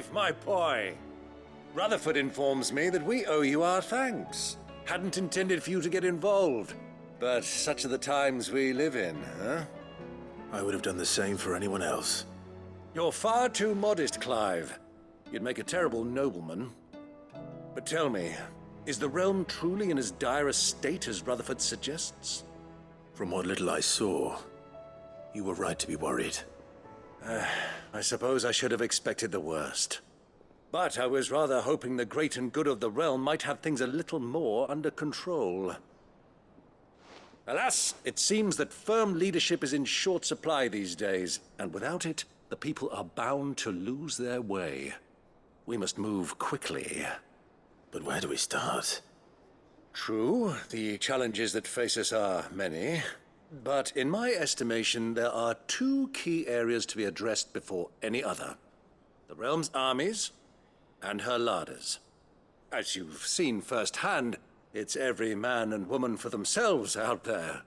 Clive, my boy! Rutherford informs me that we owe you our thanks. Hadn't intended for you to get involved, but such are the times we live in, huh? I would have done the same for anyone else. You're far too modest, Clive. You'd make a terrible nobleman. But tell me, is the realm truly in as dire a state as Rutherford suggests? From what little I saw, you were right to be worried. I suppose I should have expected the worst. But I was rather hoping the great and good of the realm might have things a little more under control. Alas, it seems that firm leadership is in short supply these days, and without it, the people are bound to lose their way. We must move quickly. But where do we start? True, the challenges that face us are many. But in my estimation, there are two key areas to be addressed before any other. The realm's armies and her larders. As you've seen firsthand, it's every man and woman for themselves out there.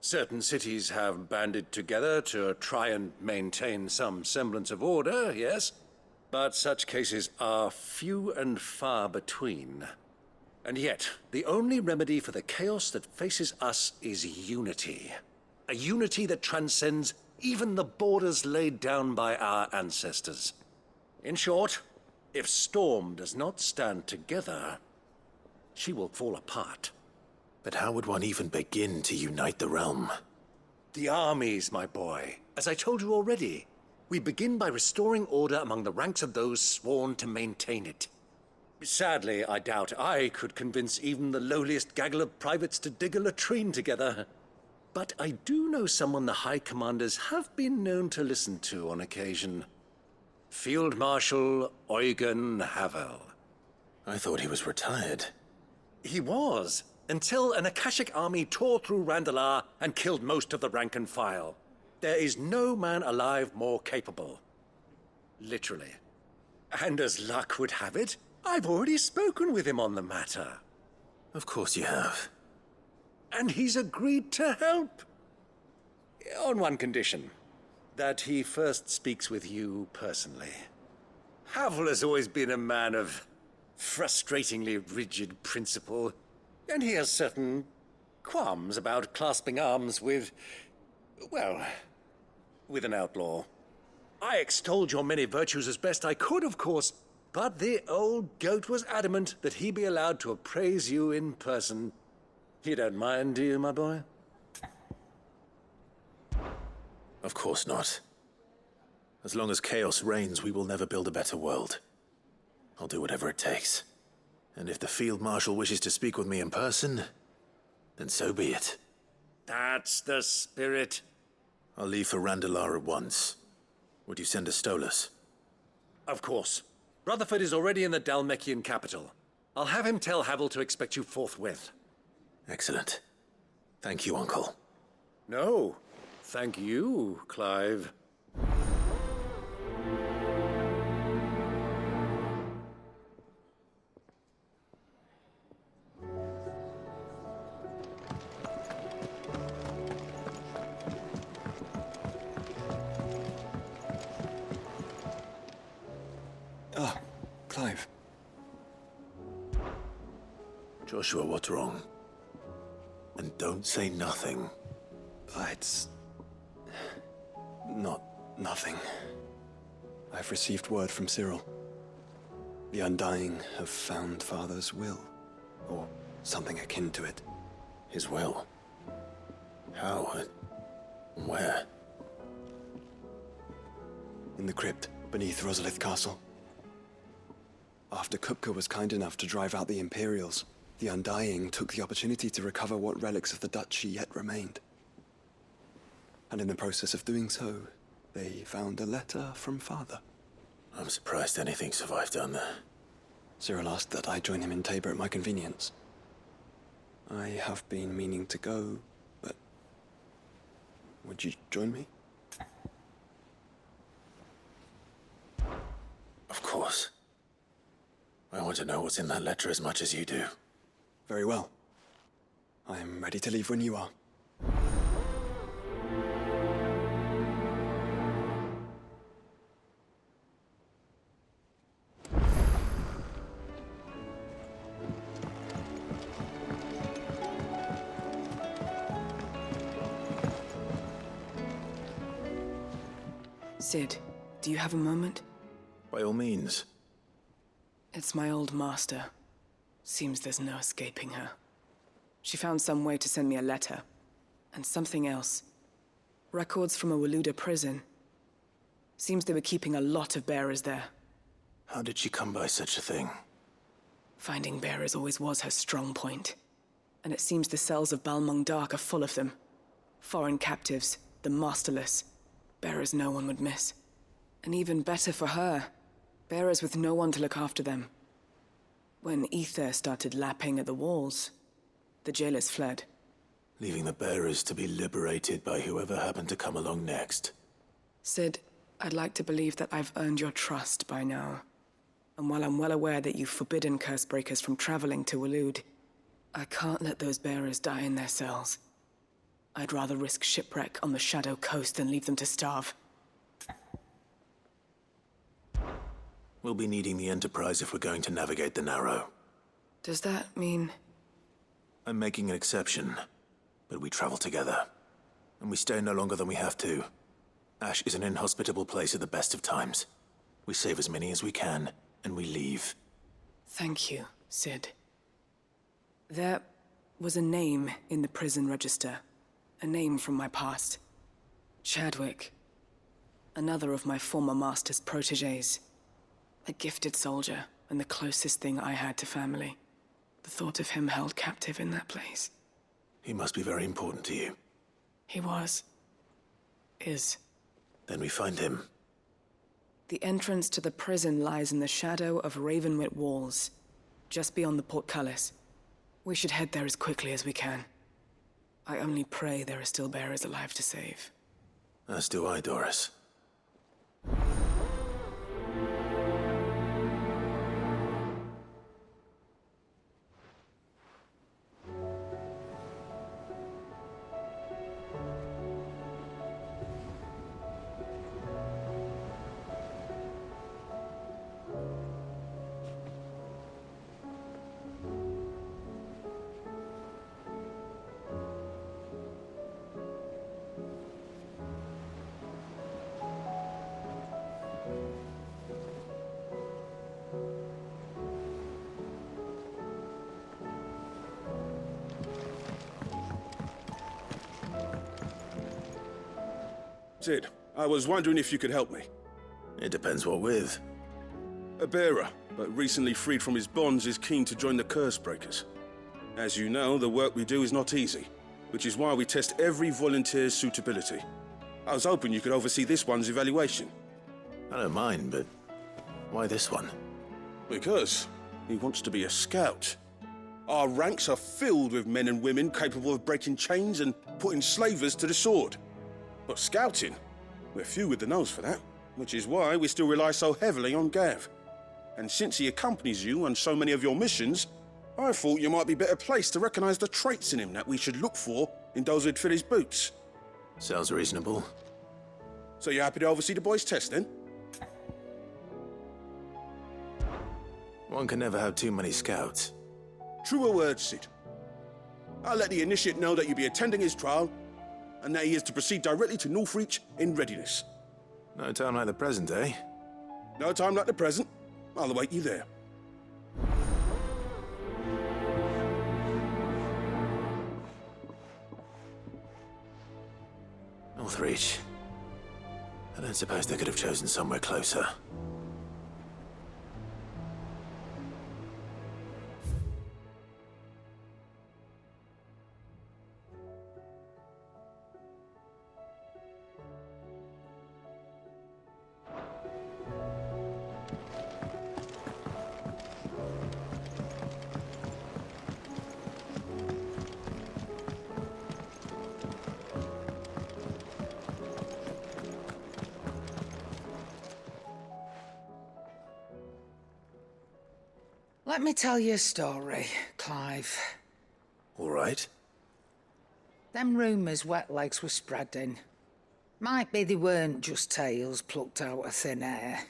Certain cities have banded together to try and maintain some semblance of order, yes, but such cases are few and far between. And yet, the only remedy for the chaos that faces us is unity. A unity that transcends even the borders laid down by our ancestors. In short, if Storm does not stand together, she will fall apart. But how would one even begin to unite the realm? The armies, my boy. As I told you already, we begin by restoring order among the ranks of those sworn to maintain it. Sadly, I doubt I could convince even the lowliest gaggle of privates to dig a latrine together. But I do know someone the High Commanders have been known to listen to on occasion. Field Marshal Eugen Havel. I thought he was retired. He was, until an Akashic army tore through Randalar and killed most of the rank and file. There is no man alive more capable. Literally. And as luck would have it, I've already spoken with him on the matter. Of course you have. And he's agreed to help. On one condition. That he first speaks with you personally. Havel has always been a man of frustratingly rigid principle, and he has certain qualms about clasping arms with, well, with an outlaw. I extolled your many virtues as best I could, of course, but the old goat was adamant that he be allowed to appraise you in person. You don't mind, do you, my boy? Of course not. As long as chaos reigns, we will never build a better world. I'll do whatever it takes. And if the Field Marshal wishes to speak with me in person, then so be it. That's the spirit. I'll leave for Randalar at once. Would you send a Stolas? Of course. Rutherford is already in the Dalmekian capital. I'll have him tell Havel to expect you forthwith. Excellent. Thank you, Uncle. No, thank you, Clive. Clive. Joshua, what's wrong? And don't say nothing. It's not nothing. I've received word from Cyril. The Undying have found Father's will, or something akin to it. His will? How? And where? In the crypt beneath Rosalith Castle. After Kupka was kind enough to drive out the Imperials, the Undying took the opportunity to recover what relics of the Duchy yet remained. And in the process of doing so, they found a letter from Father. I'm surprised anything survived down there. Cyril asked that I join him in Tabor at my convenience. I have been meaning to go, but would you join me? Of course. I want to know what's in that letter as much as you do. Very well. I am ready to leave when you are. Sid, do you have a moment? By all means. It's my old master. Seems there's no escaping her. She found some way to send me a letter. And something else. Records from a Waluda prison. Seems they were keeping a lot of bearers there. How did she come by such a thing? Finding bearers always was her strong point. And it seems the cells of Balmung Dark are full of them. Foreign captives, the masterless. Bearers no one would miss. And even better for her, bearers with no one to look after them. When ether started lapping at the walls, the jailers fled. Leaving the bearers to be liberated by whoever happened to come along next. Sid, I'd like to believe that I've earned your trust by now. And while I'm well aware that you've forbidden Cursebreakers from traveling to Waloed, I can't let those bearers die in their cells. I'd rather risk shipwreck on the Shadow Coast than leave them to starve. We'll be needing the Enterprise if we're going to navigate the Narrow. Does that mean... I'm making an exception, but we travel together. And we stay no longer than we have to. Ash is an inhospitable place at the best of times. We save as many as we can, and we leave. Thank you, Sid. There was a name in the prison register. A name from my past. Chadwick. Another of my former master's protégés. A gifted soldier, and the closest thing I had to family. The thought of him held captive in that place. He must be very important to you. He was. Is. Then we find him. The entrance to the prison lies in the shadow of Ravenwit Walls, just beyond the portcullis. We should head there as quickly as we can. I only pray there are still bearers alive to save. As do I, Doris. Sid, I was wondering if you could help me. It depends what with. A bearer, but recently freed from his bonds, is keen to join the Cursebreakers. As you know, the work we do is not easy, which is why we test every volunteer's suitability. I was hoping you could oversee this one's evaluation. I don't mind, but why this one? Because he wants to be a scout. Our ranks are filled with men and women capable of breaking chains and putting slavers to the sword. But scouting, we're few with the nose for that, which is why we still rely so heavily on Gav. And since he accompanies you on so many of your missions, I thought you might be better placed to recognize the traits in him that we should look for in those who'd fill his boots. Sounds reasonable. So you're happy to oversee the boys' test, then? One can never have too many scouts. Truer words, Sid. I'll let the initiate know that you'll be attending his trial, and that he is to proceed directly to Northreach in readiness. No time like the present, eh? No time like the present. I'll await you there. Northreach. I don't suppose they could have chosen somewhere closer. Let me tell you a story, Clive. All right. Them rumours Wetlegs were spreading. Might be they weren't just tales plucked out of thin air.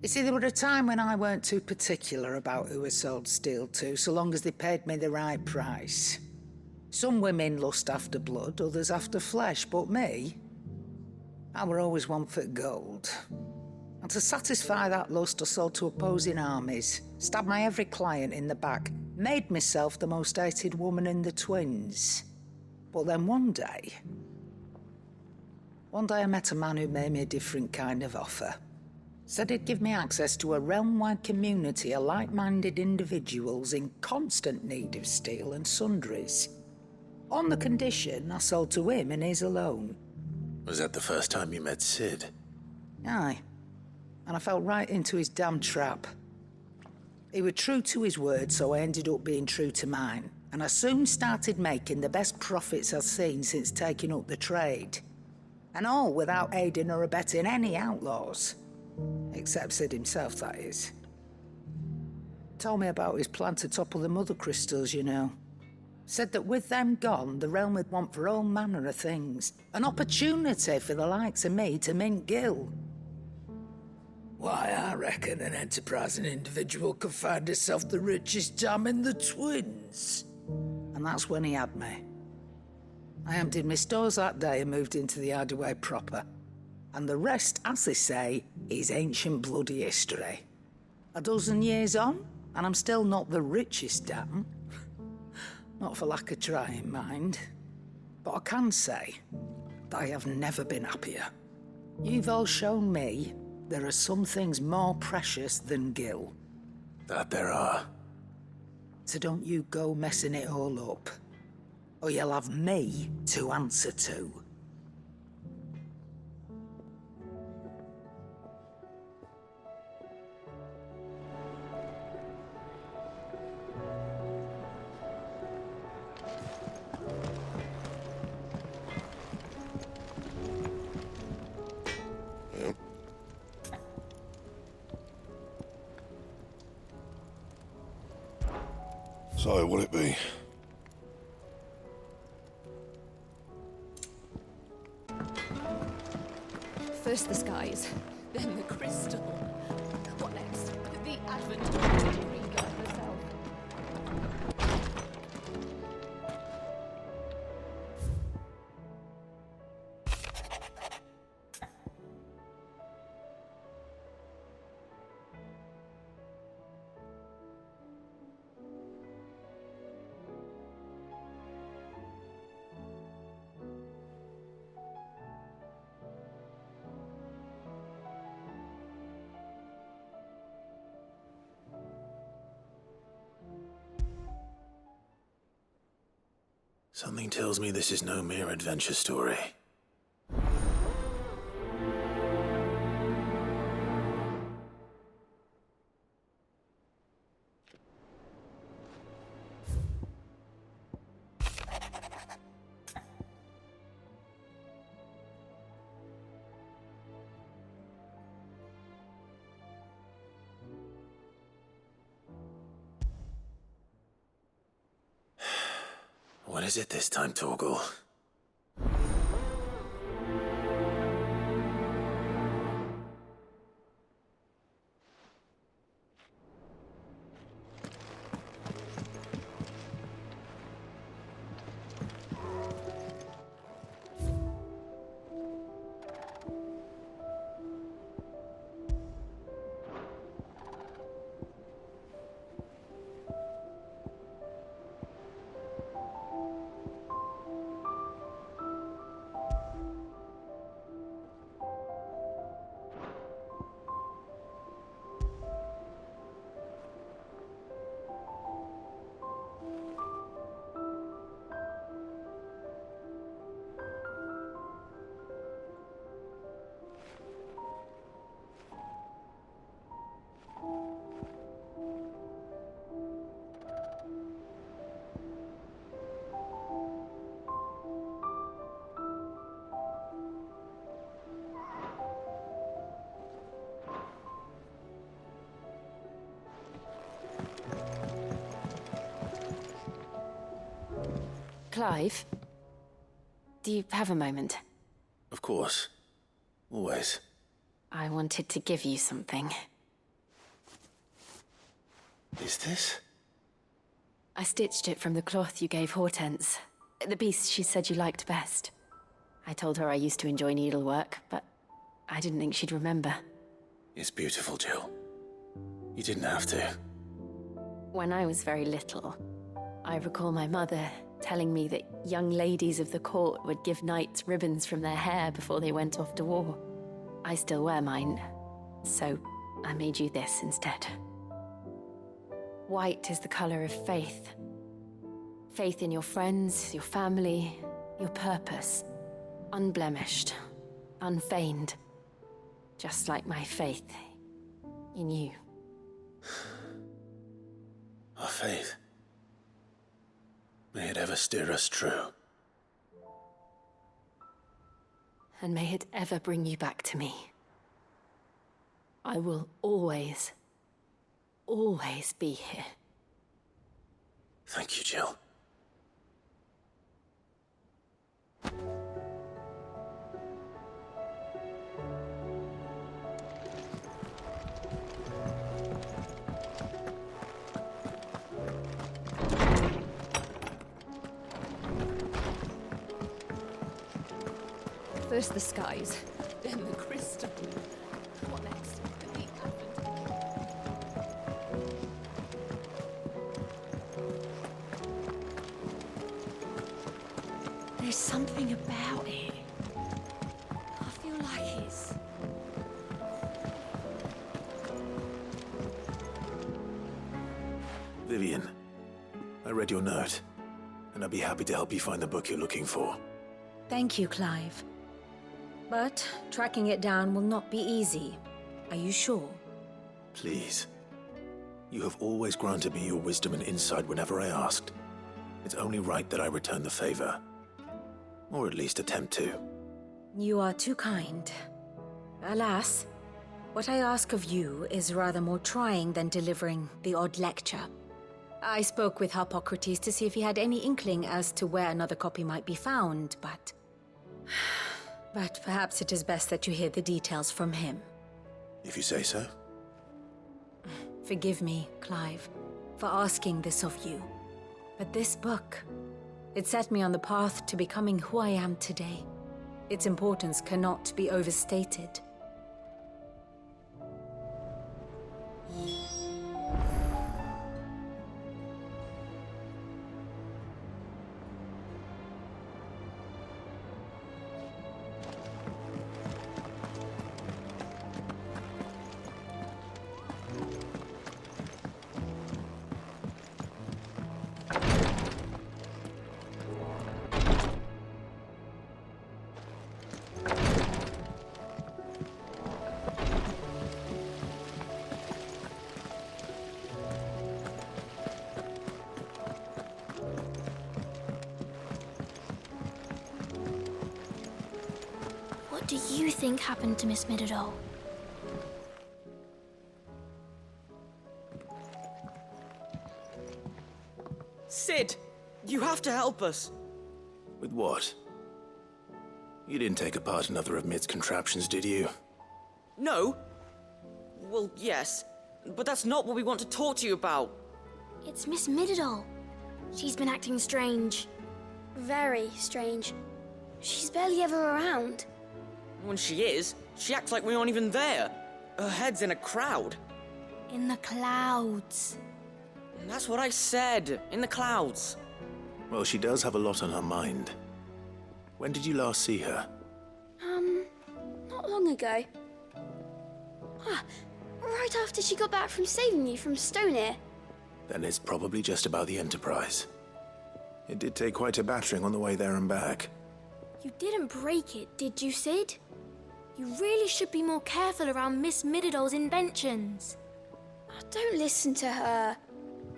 You see, there were a time when I weren't too particular about who I sold steel to, so long as they paid me the right price. Some women lust after blood, others after flesh, but me? I were always one for gold. And to satisfy that lust, I sold to opposing armies, stabbed my every client in the back, made myself the most hated woman in the twins. But then one day I met a man who made me a different kind of offer. Said he'd give me access to a realm-wide community of like-minded individuals in constant need of steel and sundries. On the condition I sold to him and his alone. Was that the first time you met Sid? Aye. And I fell right into his damn trap. He was true to his word, so I ended up being true to mine. And I soon started making the best profits I've seen since taking up the trade. And all without aiding or abetting any outlaws. Except Sid himself, that is. Told me about his plan to topple the mother crystals, you know. Said that with them gone, the realm would want for all manner of things. An opportunity for the likes of me to mint gil. Why, I reckon an enterprising individual could find himself the richest dam in the twins. And that's when he had me. I emptied my stores that day and moved into the Hideaway proper. And the rest, as they say, is ancient bloody history. A dozen years on, and I'm still not the richest dam. Not for lack of trying, mind. But I can say that I have never been happier. You've all shown me there are some things more precious than gil. That there are. So don't you go messing it all up. Or you'll have me to answer to. So, what'll it be? First the skies, then the crystal. What next? The advent of the Reader herself. Something tells me this is no mere adventure story. What is it this time, Torgal? Clive, do you have a moment? Of course. Always. I wanted to give you something. Is this? I stitched it from the cloth you gave Hortense. The piece she said you liked best. I told her I used to enjoy needlework, but I didn't think she'd remember. It's beautiful, Jill. You didn't have to. When I was very little, I recall my mother telling me that young ladies of the court would give knights ribbons from their hair before they went off to war. I still wear mine, so I made you this instead. White is the color of faith. Faith in your friends, your family, your purpose. Unblemished, unfeigned. Just like my faith in you. Our faith. May it ever steer us true. And may it ever bring you back to me. I will always, always be here. Thank you, Jill. First the skies, then the crystal. What next? The advent. There's something about it. I feel like it's... Vivian, I read your note, and I'd be happy to help you find the book you're looking for. Thank you, Clive. But tracking it down will not be easy. Are you sure? Please. You have always granted me your wisdom and insight whenever I asked. It's only right that I return the favor. Or at least attempt to. You are too kind. Alas, what I ask of you is rather more trying than delivering the odd lecture. I spoke with Harpocrates to see if he had any inkling as to where another copy might be found, but... But perhaps it is best that you hear the details from him. If you say so. Forgive me, Clive, for asking this of you. But this book, it set me on the path to becoming who I am today. Its importance cannot be overstated. What do you think happened to Miss Midadol? Sid! You have to help us! With what? You didn't take apart another of Mid's contraptions, did you? No? Well, yes. But that's not what we want to talk to you about. It's Miss Midadol. She's been acting strange. Very strange. She's barely ever around. When she is, she acts like we aren't even there. Her head's in a crowd. In the clouds. That's what I said. In the clouds. Well, she does have a lot on her mind. When did you last see her? Not long ago. Right after she got back from saving you from Stoneir. Then it's probably just about the Enterprise. It did take quite a battering on the way there and back. You didn't break it, did you, Sid? You really should be more careful around Miss Midadol's inventions. Don't listen to her.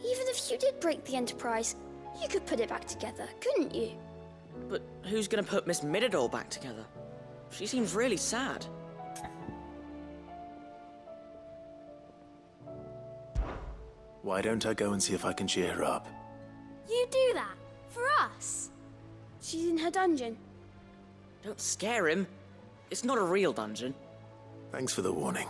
Even if you did break the Enterprise, you could put it back together, couldn't you? But who's gonna put Miss Midadol back together? She seems really sad. Why don't I go and see if I can cheer her up? You do that? For us? She's in her dungeon. Don't scare him. It's not a real dungeon. Thanks for the warning.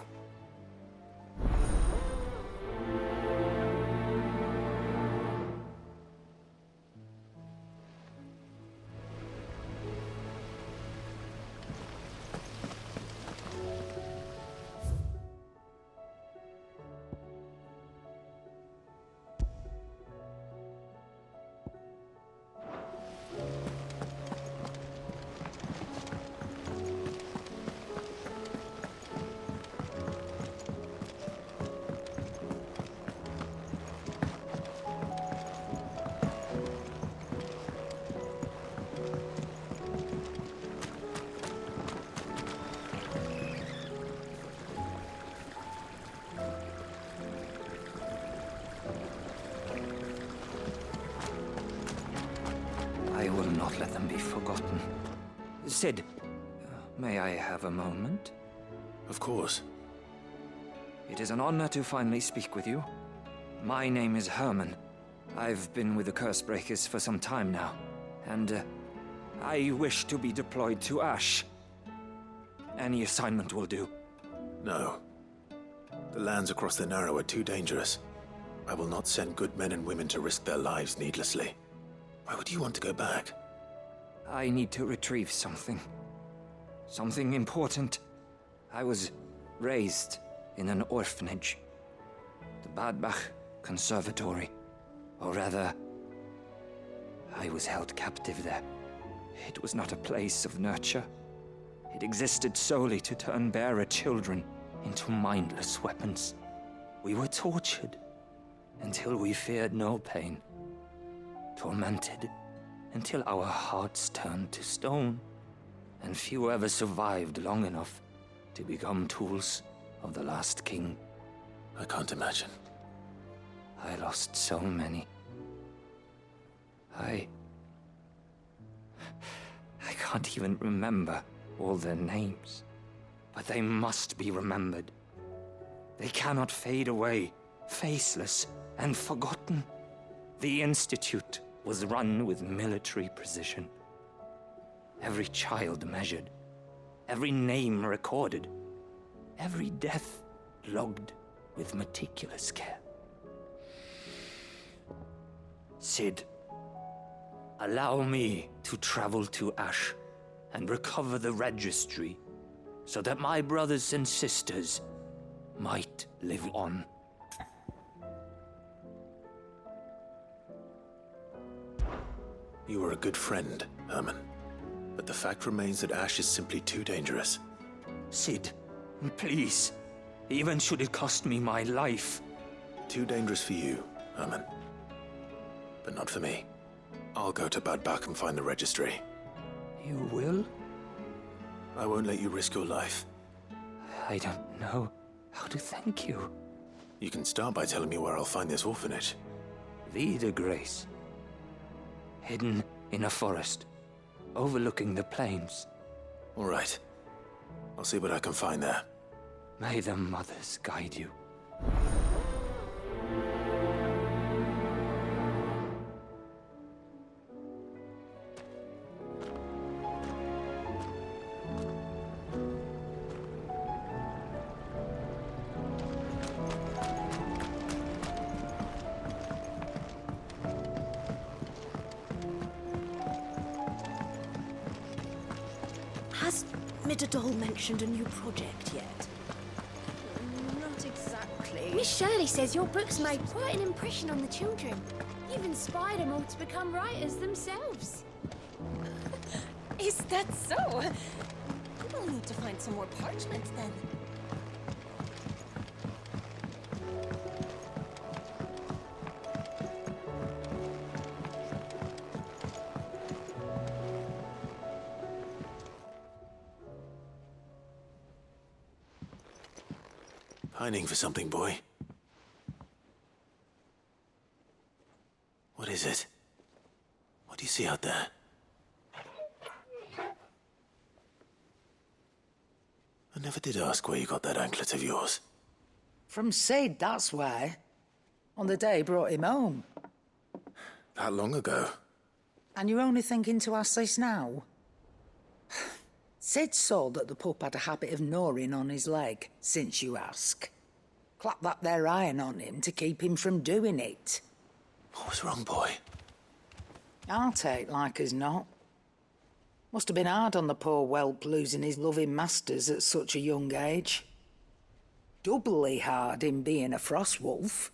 forgotten. Sid, may I have a moment? Of course. It is an honor to finally speak with you. My name is Herman. I've been with the Cursebreakers for some time now, and I wish to be deployed to Ash. Any assignment will do. No. The lands across the Narrow are too dangerous. I will not send good men and women to risk their lives needlessly. Why would you want to go back? I need to retrieve something. Something important. I was raised in an orphanage. The Badbach Conservatory. Or rather, I was held captive there. It was not a place of nurture. It existed solely to turn bearer children into mindless weapons. We were tortured until we feared no pain. Tormented until our hearts turned to stone. And few ever survived long enough to become tools of the last king. I can't imagine. I lost so many. I can't even remember all their names. But they must be remembered. They cannot fade away, faceless and forgotten. The Institute was run with military precision. Every child measured, every name recorded, every death logged with meticulous care. Sid, allow me to travel to Ash and recover the registry so that my brothers and sisters might live on. You were a good friend, Herman. But the fact remains that Ash is simply too dangerous. Sid, please. Even should it cost me my life. Too dangerous for you, Herman. But not for me. I'll go to Bad Bach and find the registry. You will? I won't let you risk your life. I don't know how to thank you. You can start by telling me where I'll find this orphanage. Vie de Grace. Hidden in a forest, overlooking the plains. All right. I'll see what I can find there. May the mothers guide you. Has Midadol mentioned a new project yet? Not exactly. Miss Shirley says your books made quite an impression on the children. You've inspired them all to become writers themselves. Is that so? We'll need to find some more parchment then. Pining for something, boy. What is it? What do you see out there? I never did ask where you got that anklet of yours. From Sid, that's why. On the day he brought him home. That long ago? And you're only thinking to ask this now? Sid saw that the pup had a habit of gnawing on his leg, since you ask. Clap that there iron on him to keep him from doing it. What was wrong, boy? I'll take like as not. Must have been hard on the poor whelp losing his loving masters at such a young age. Doubly hard in being a frost wolf,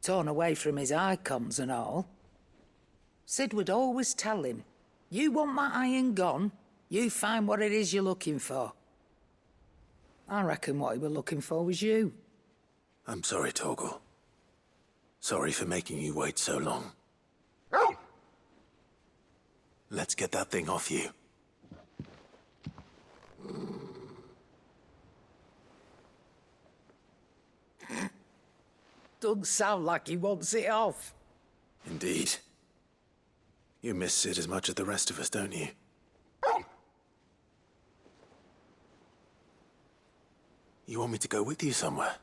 torn away from his icons and all. Sid would always tell him, you want that iron gone, you find what it is you're looking for. I reckon what he were looking for was you. I'm sorry, Torgal. Sorry for making you wait so long. Let's get that thing off you. Doesn't sound like he wants it off. Indeed. You miss Sid as much as the rest of us, don't you? You want me to go with you somewhere?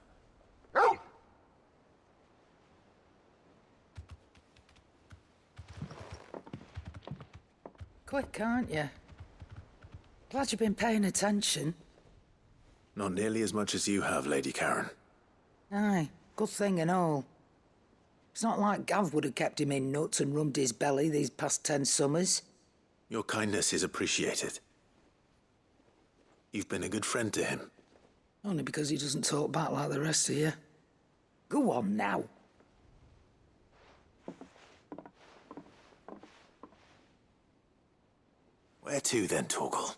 Quick, aren't you? Glad you've been paying attention. Not nearly as much as you have, Lady Karen. Aye, good thing and all. It's not like Gav would have kept him in nuts and rubbed his belly these past 10 summers. Your kindness is appreciated. You've been a good friend to him. Only because he doesn't talk back like the rest of you. Go on now. Where to then, Torgal?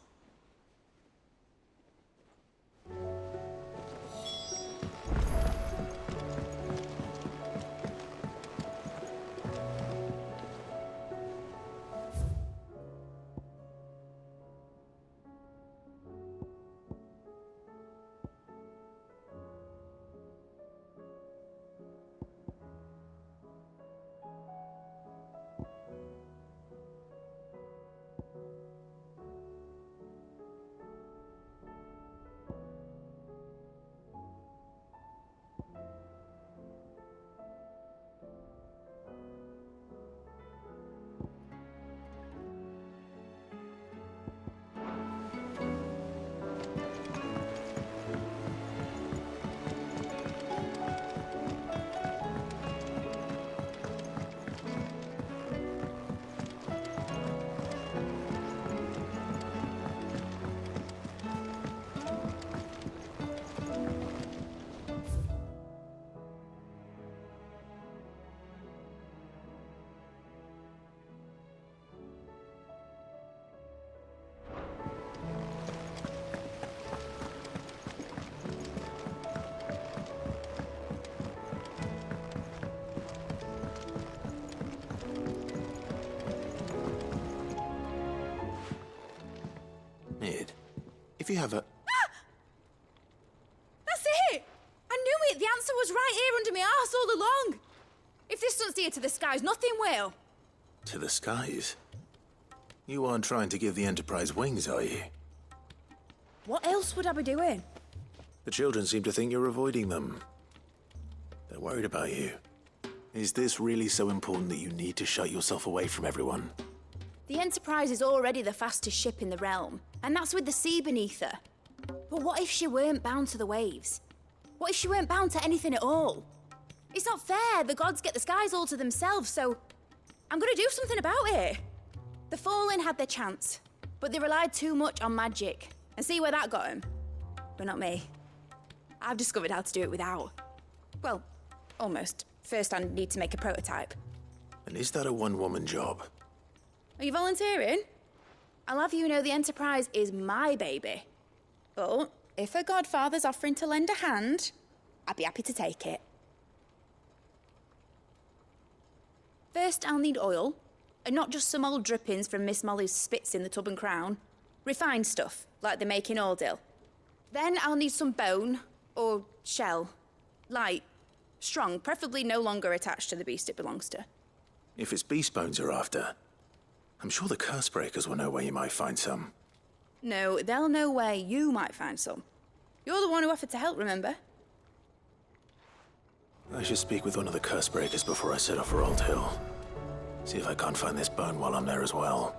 Mid, if you have a... That's it! I knew it! The answer was right here under my arse all along! If this doesn't steer to the skies, nothing will! To the skies? You aren't trying to give the Enterprise wings, are you? What else would I be doing? The children seem to think you're avoiding them. They're worried about you. Is this really so important that you need to shut yourself away from everyone? The Enterprise is already the fastest ship in the realm, and that's with the sea beneath her. But what if she weren't bound to the waves? What if she weren't bound to anything at all? It's not fair. The gods get the skies all to themselves, so I'm gonna do something about it. The Fallen had their chance, but they relied too much on magic. And see where that got them? But not me. I've discovered how to do it without. Well, almost. First, I need to make a prototype. And is that a one-woman job? Are you volunteering? I'll have you know the Enterprise is my baby. But if a godfather's offering to lend a hand, I'd be happy to take it. First, I'll need oil, and not just some old drippings from Miss Molly's spits in the Tub and Crown. Refined stuff, like they make in Ordill. Then I'll need some bone, or shell. Light, strong, preferably no longer attached to the beast it belongs to. If it's beast bones you're after, I'm sure the Cursebreakers will know where you might find some. No, they'll know where you might find some. You're the one who offered to help, remember? I should speak with one of the Cursebreakers before I set off for Old Hill. See if I can't find this bone while I'm there as well.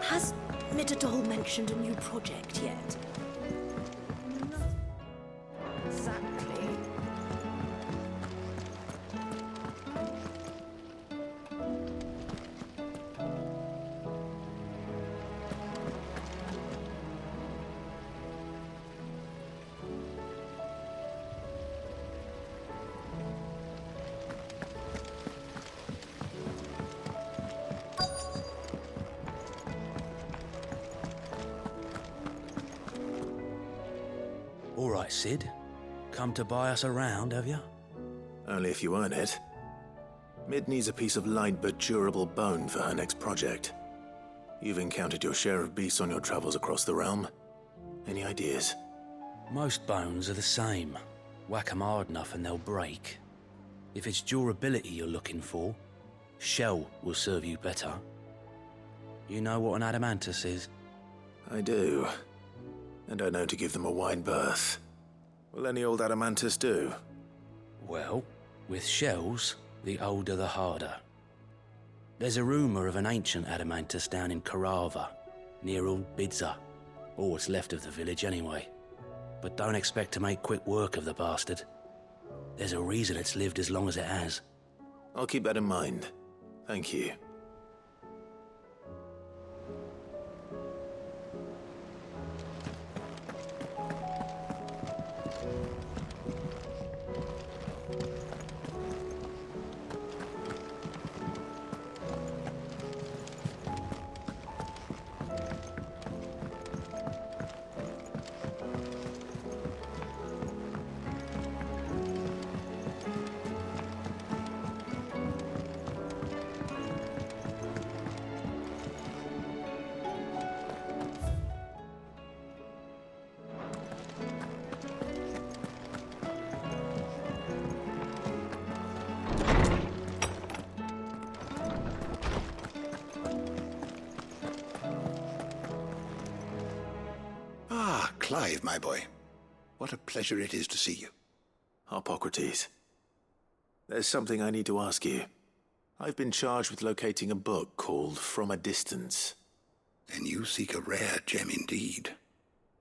Has Midadol mentioned a new project yet? Exactly. right, Sid. Come to buy us around, have you? Only if you earn it. Mid needs a piece of light but durable bone for her next project. You've encountered your share of beasts on your travels across the realm. Any ideas? Most bones are the same. Whack 'em hard enough and they'll break. If it's durability you're looking for, shell will serve you better. You know what an adamantus is? I do. And I know to give them a wide berth. Will any old adamantus do? Well, with shells, the older the harder. There's a rumour of an ancient adamantus down in Karava, near Old Bidza, or what's left of the village anyway. But don't expect to make quick work of the bastard. There's a reason it's lived as long as it has. I'll keep that in mind. Thank you. Clive, my boy. What a pleasure it is to see you. Hippocrates. There's something I need to ask you. I've been charged with locating a book called From a Distance. Then you seek a rare gem indeed.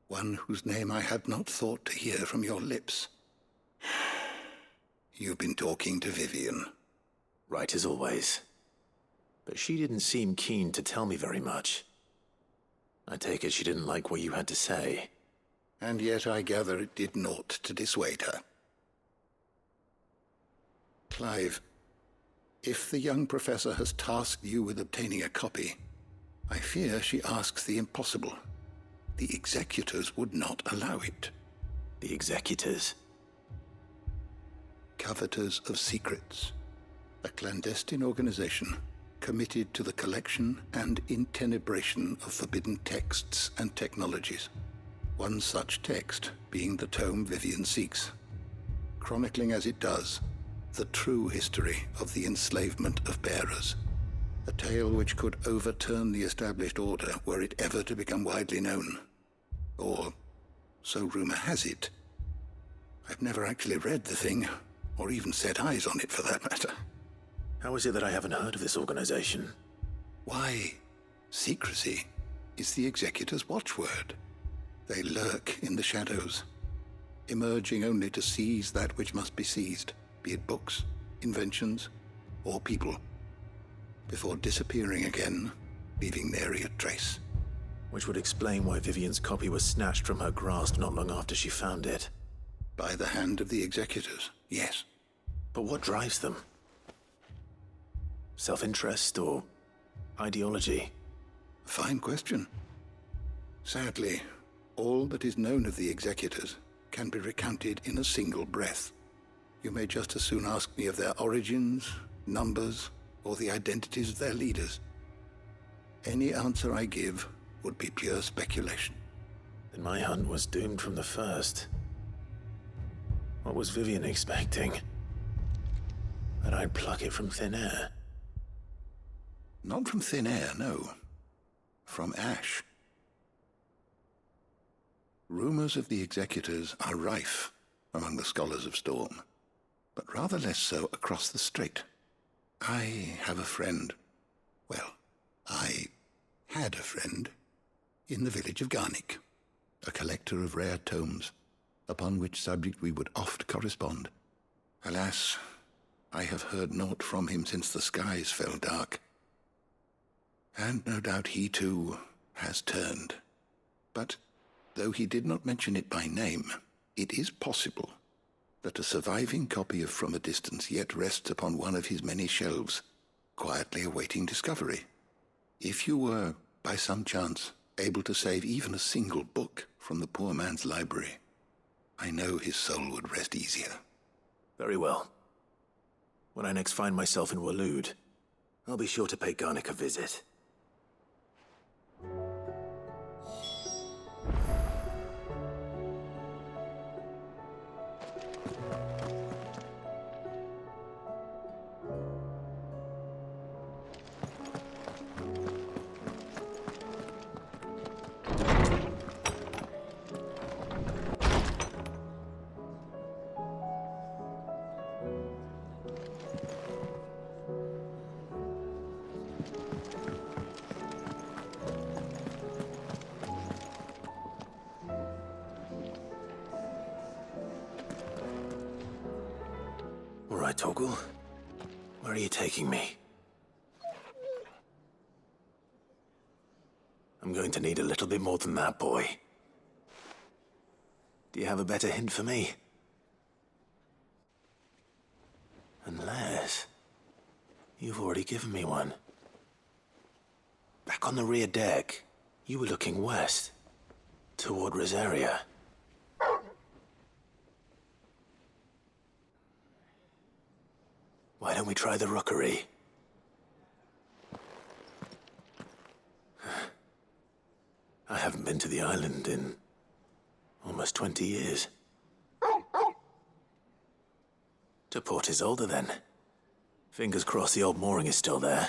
One whose name I had not thought to hear from your lips. You've been talking to Vivian. Right as always. But she didn't seem keen to tell me very much. I take it she didn't like what you had to say. And yet I gather it did naught to dissuade her. Clive, if the young professor has tasked you with obtaining a copy, I fear she asks the impossible. The executors would not allow it. The executors? Coveters of Secrets. A clandestine organization committed to the collection and intenebration of forbidden texts and technologies. One such text being the tome Vivian seeks, chronicling as it does the true history of the enslavement of bearers, a tale which could overturn the established order were it ever to become widely known. Or, so rumor has it. I've never actually read the thing, or even set eyes on it for that matter. How is it that I haven't heard of this organization? Why, secrecy is the executor's watchword. They lurk in the shadows, emerging only to seize that which must be seized, be it books, inventions, or people, before disappearing again, leaving nary a trace. Which would explain why Vivian's copy was snatched from her grasp not long after she found it. By the hand of the executors, yes. But what drives them? Self-interest or ideology? A fine question. Sadly, all that is known of the executors can be recounted in a single breath. You may just as soon ask me of their origins, numbers, or the identities of their leaders. Any answer I give would be pure speculation. Then my hunt was doomed from the first. What was Vivian expecting? That I'd pluck it from thin air? Not from thin air, no. From ash. Rumors of the executors are rife among the scholars of Storm, but rather less so across the strait. I have a friend. Well, I had a friend in the village of Garnick, a collector of rare tomes, upon which subject we would oft correspond. Alas, I have heard naught from him since the skies fell dark. And no doubt he too has turned. But though he did not mention it by name, it is possible that a surviving copy of From a Distance yet rests upon one of his many shelves, quietly awaiting discovery. If you were, by some chance, able to save even a single book from the poor man's library, I know his soul would rest easier. Very well. When I next find myself in Waloed, I'll be sure to pay Garnick a visit. All right, Torgal. Where are you taking me? I'm going to need a little bit more than that, boy. Do you have a better hint for me? Unless... you've already given me one. Back on the rear deck, you were looking west, toward Rosaria. Why don't we try the rookery? I haven't been to the island in almost 20 years. To Port Isolde, then. Fingers crossed the old mooring is still there.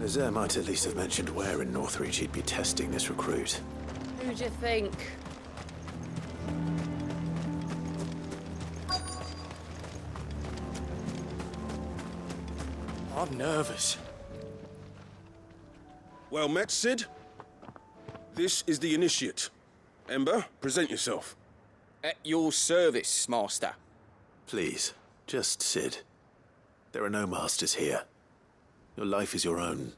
Nazaire might at least have mentioned where in Northreach he'd be testing this recruit. Who do you think? I'm nervous. Well met, Cid. This is the initiate. Ember, present yourself. At your service, Master. Please, just Cid. There are no masters here. Your life is your own.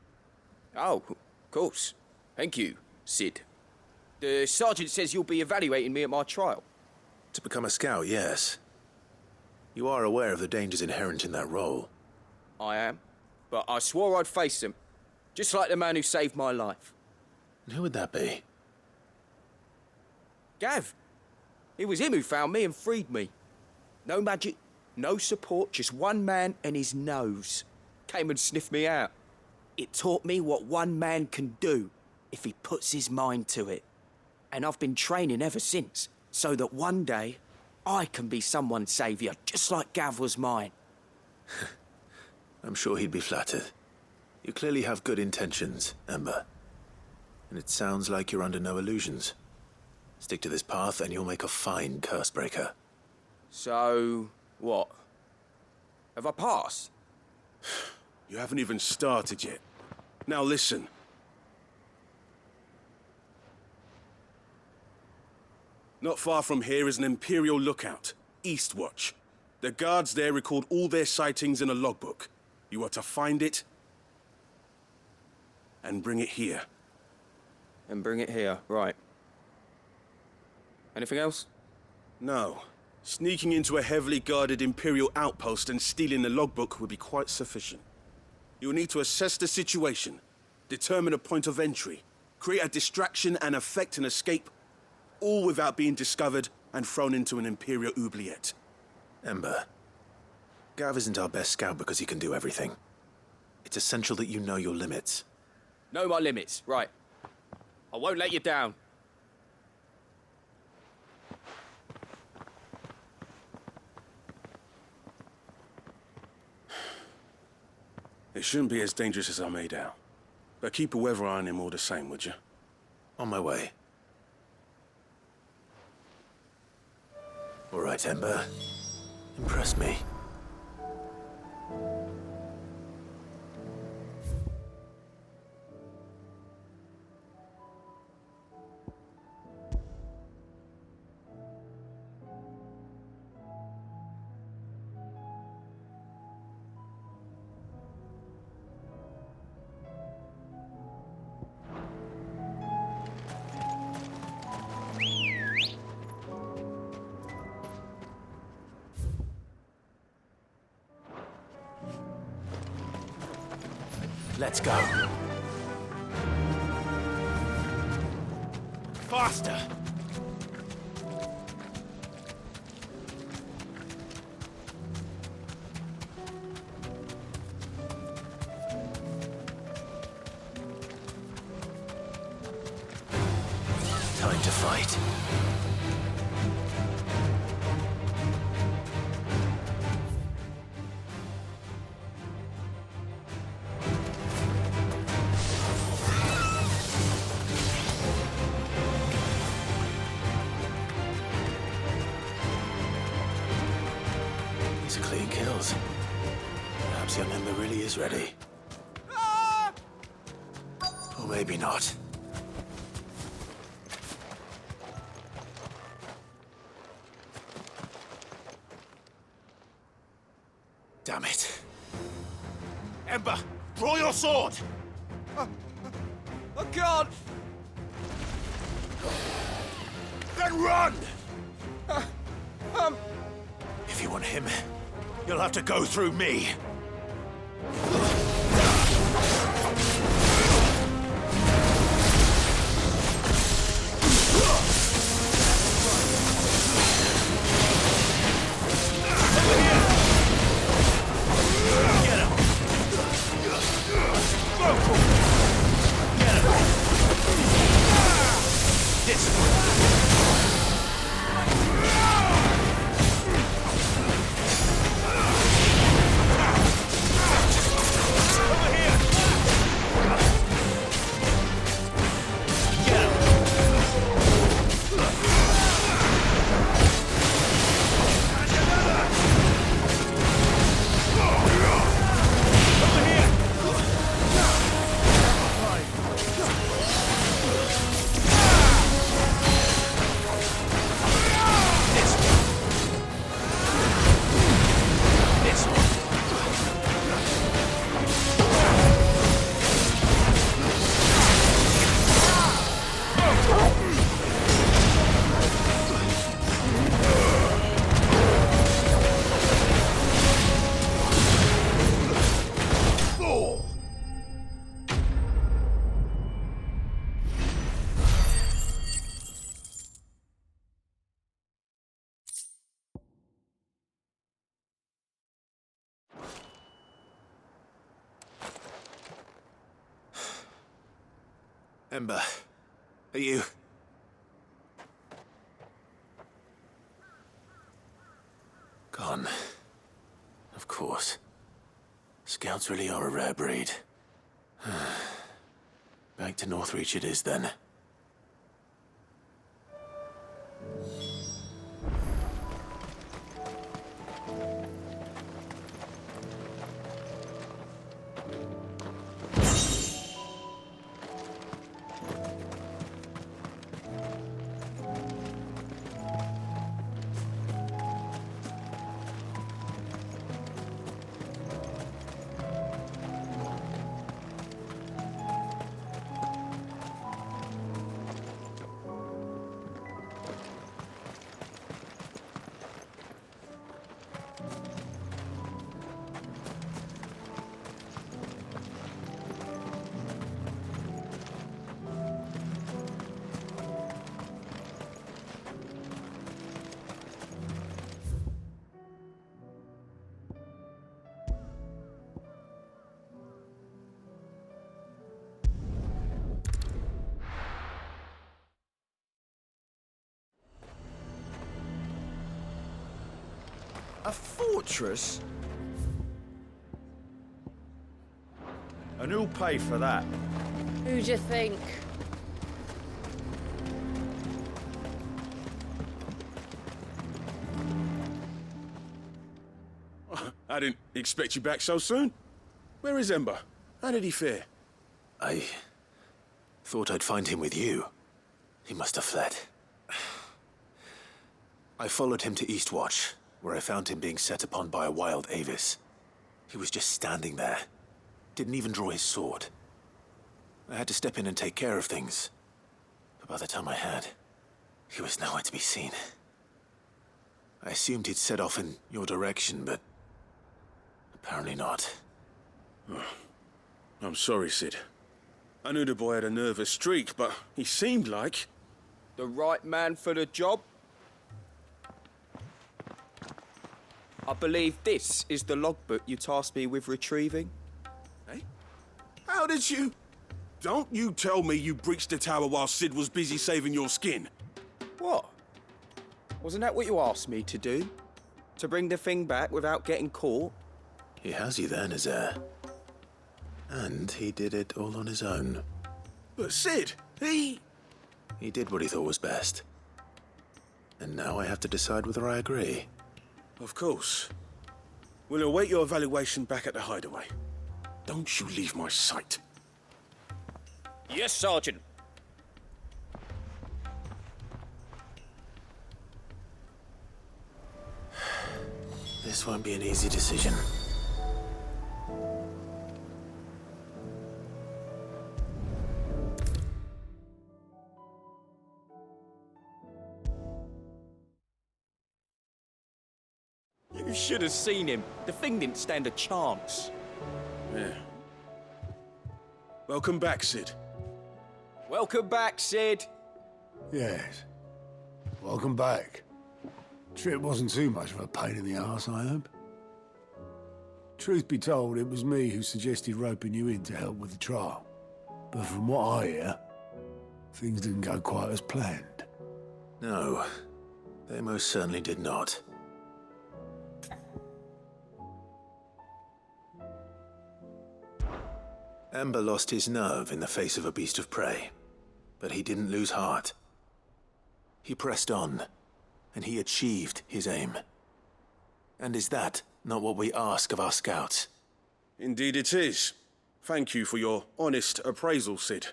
Oh, of course. Thank you, Cid. The sergeant says you'll be evaluating me at my trial. To become a scout, yes. You are aware of the dangers inherent in that role. I am. But I swore I'd face them. Just like the man who saved my life. And who would that be? Gav. It was him who found me and freed me. No magic, no support, just one man and his nose. Came and sniffed me out. It taught me what one man can do if he puts his mind to it. And I've been training ever since, so that one day I can be someone's saviour, just like Gav was mine. I'm sure he'd be flattered. You clearly have good intentions, Ember. And it sounds like you're under no illusions. Stick to this path and you'll make a fine cursebreaker. So, what? Have I passed? You haven't even started yet. Now listen. Not far from here is an Imperial lookout, Eastwatch. The guards there record all their sightings in a logbook. You are to find it and bring it here. And bring it here, right. Anything else? No. Sneaking into a heavily guarded Imperial outpost and stealing the logbook would be quite sufficient. You'll need to assess the situation, determine a point of entry, create a distraction and effect an escape, all without being discovered and thrown into an Imperial oubliette. Ember, Gav isn't our best scout because he can do everything. It's essential that you know your limits. Know my limits, right. I won't let you down. It shouldn't be as dangerous as I made out. But keep a weather eye on him all the same, would you? On my way. All right, Ember. Impress me. Let's go. Faster! Time to fight. These are clean kills. Perhaps young Ember really is ready. Or maybe not. Damn it. Ember, draw your sword! I can't! Then run! If you want him, you'll have to go through me. Ember, are you... Gone. Of course. Scouts really are a rare breed. Back to Northreach it is then. A fortress? And who'll pay for that? Who do you think? I didn't expect you back so soon. Where is Ember? How did he fare? I thought I'd find him with you. He must have fled. I followed him to Eastwatch, where I found him being set upon by a wild Avis. He was just standing there. Didn't even draw his sword. I had to step in and take care of things. But by the time I had, he was nowhere to be seen. I assumed he'd set off in your direction, but apparently not. Oh, I'm sorry, Sid. I knew the boy had a nervous streak, but he seemed like... The right man for the job? I believe this is the logbook you tasked me with retrieving. Eh? How did you... Don't you tell me you breached the tower while Sid was busy saving your skin. What? Wasn't that what you asked me to do? To bring the thing back without getting caught? He has you there, Nazaire. And he did it all on his own. But Sid, he did what he thought was best. And now I have to decide whether I agree. Of course. We'll await your evaluation back at the hideaway. Don't you leave my sight. Yes, Sergeant. This won't be an easy decision. You should have seen him. The thing didn't stand a chance. Yeah. Welcome back, Sid. Welcome back, Sid. Yes. Welcome back. Trip wasn't too much of a pain in the arse, I hope. Truth be told, it was me who suggested roping you in to help with the trial. But from what I hear, things didn't go quite as planned. No, they most certainly did not. Ember lost his nerve in the face of a beast of prey, but he didn't lose heart. He pressed on, and he achieved his aim. And is that not what we ask of our scouts? Indeed it is. Thank you for your honest appraisal, Sid.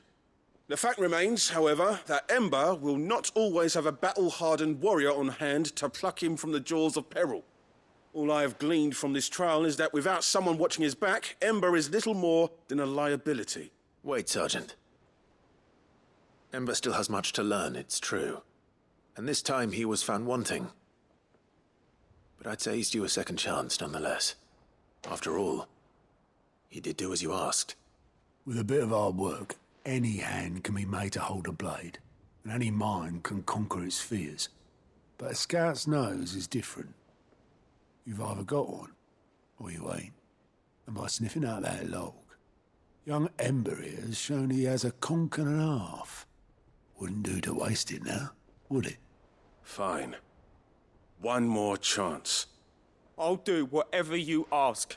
The fact remains, however, that Ember will not always have a battle-hardened warrior on hand to pluck him from the jaws of peril. All I have gleaned from this trial is that without someone watching his back, Ember is little more than a liability. Wait, Sergeant. Ember still has much to learn, it's true. And this time he was found wanting. But I'd say he's due a second chance, nonetheless. After all, he did do as you asked. With a bit of hard work, any hand can be made to hold a blade, and any mind can conquer its fears. But a scout's nose is different. You've either got one, or you ain't. And by sniffing out that log, young Ember here has shown he has a conk and a half. Wouldn't do to waste it now, would it? Fine. One more chance. I'll do whatever you ask.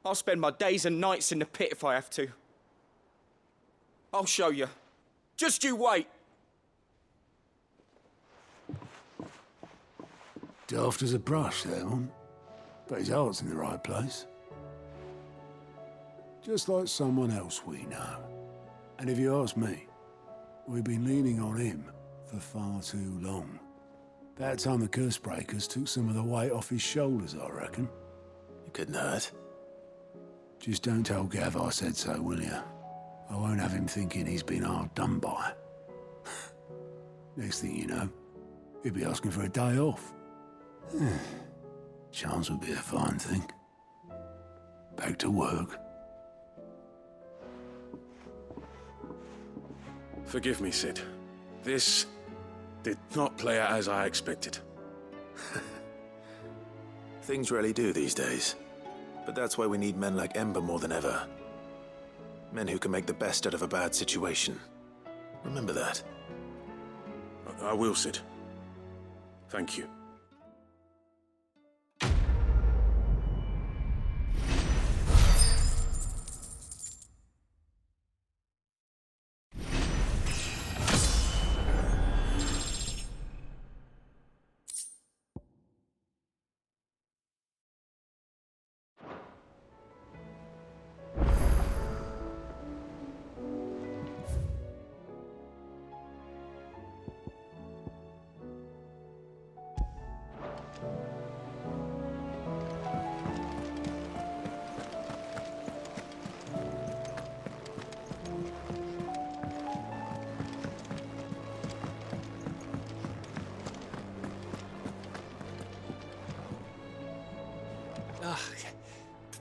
I'll spend my days and nights in the pit if I have to. I'll show you. Just you wait. Daft as a brush, that one. But his heart's in the right place. Just like someone else we know. And if you ask me, we've been leaning on him for far too long. That time the curse breakers took some of the weight off his shoulders, I reckon. It couldn't hurt. Just don't tell Gav I said so, will you? I won't have him thinking he's been hard done by. Next thing you know, he'll be asking for a day off. Chance would be a fine thing. Back to work. Forgive me, Sid. This did not play out as I expected. Things really do these days. But that's why we need men like Ember more than ever. Men who can make the best out of a bad situation. Remember that. I will, Sid. Thank you.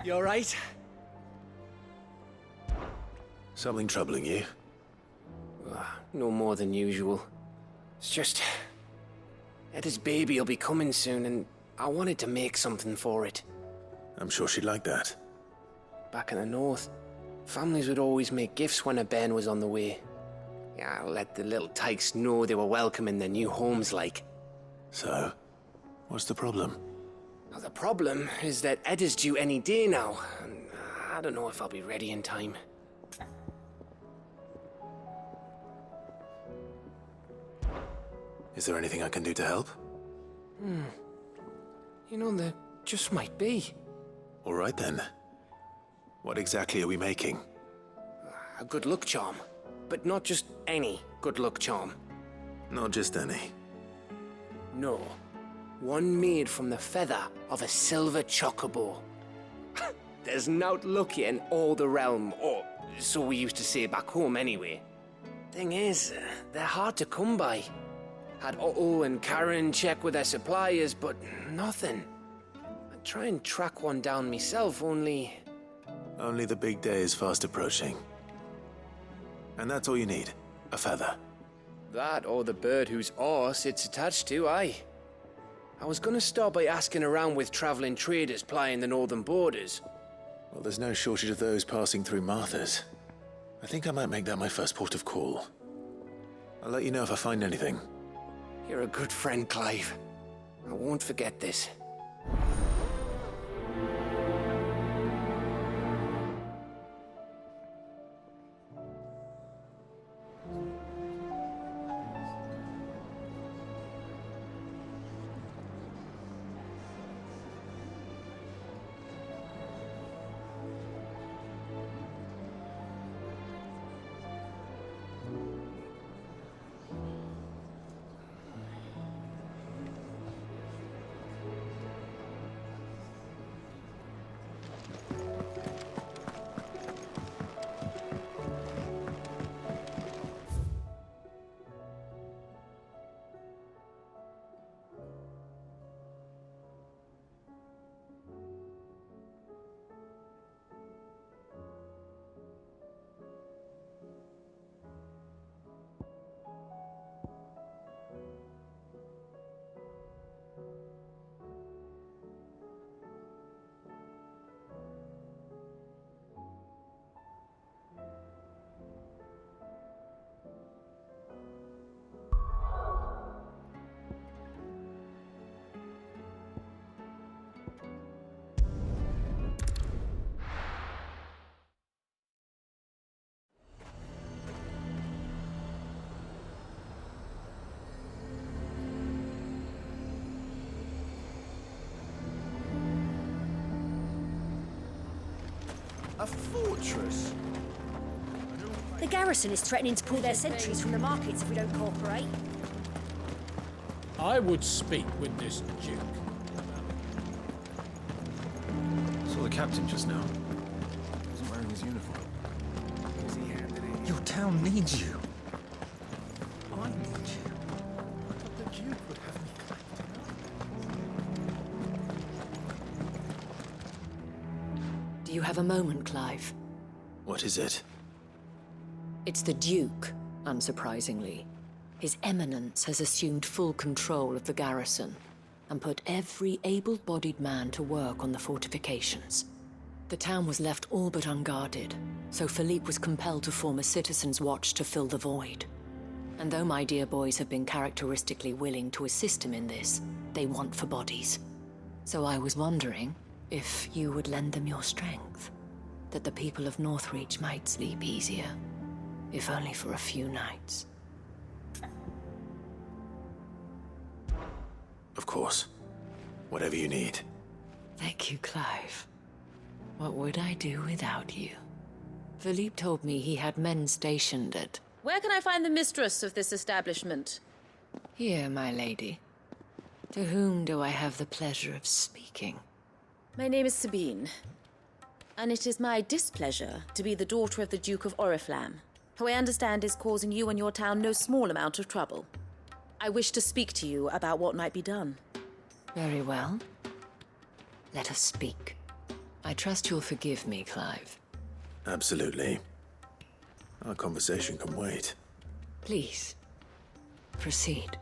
You alright? Something troubling you? No more than usual. It's just... Eda's baby will be coming soon, and I wanted to make something for it. I'm sure she'd like that. Back in the north, families would always make gifts when a bairn was on the way. Yeah, let the little tykes know they were welcome in their new homes, like. So, what's the problem? Well, the problem is that Eda's due any day now, and I don't know if I'll be ready in time. Is there anything I can do to help? You know, there just might be. All right then. What exactly are we making? A good luck charm. But not just any good luck charm. Not just any. No. One made from the feather of a silver chocobo. There's nowt lucky in all the realm, or so we used to say back home anyway. Thing is, they're hard to come by. Had Otto and Karen check with their suppliers, but nothing. I'd try and track one down myself, only... Only the big day is fast approaching. And that's all you need, a feather. That or the bird whose horse it's attached to, aye. I was gonna start by asking around with traveling traders plying the northern borders. Well, there's no shortage of those passing through Martha's. I think I might make that my first port of call. I'll let you know if I find anything. You're a good friend, Clive. I won't forget this. A fortress? The garrison is threatening to pull their sentries from the markets if we don't cooperate. I would speak with this duke. Saw the captain just now. He wasn't wearing his uniform. Your town needs you. I need you. But the Duke would have me clapped. Do you have a moment, Clive? What is it? It's the Duke, unsurprisingly. His Eminence has assumed full control of the garrison and put every able-bodied man to work on the fortifications. The town was left all but unguarded, so Philippe was compelled to form a citizens' watch to fill the void. And though my dear boys have been characteristically willing to assist him in this, they want for bodies. So I was wondering if you would lend them your strength, that the people of Northreach might sleep easier, if only for a few nights. Of course. Whatever you need. Thank you, Clive. What would I do without you? Philippe told me he had men stationed at... Where can I find the mistress of this establishment? Here, my lady. To whom do I have the pleasure of speaking? My name is Sabine, and it is my displeasure to be the daughter of the Duke of Oriflamme, who I understand is causing you and your town no small amount of trouble. I wish to speak to you about what might be done. Very well. Let us speak. I trust you'll forgive me, Clive. Absolutely. Our conversation can wait. Please, proceed.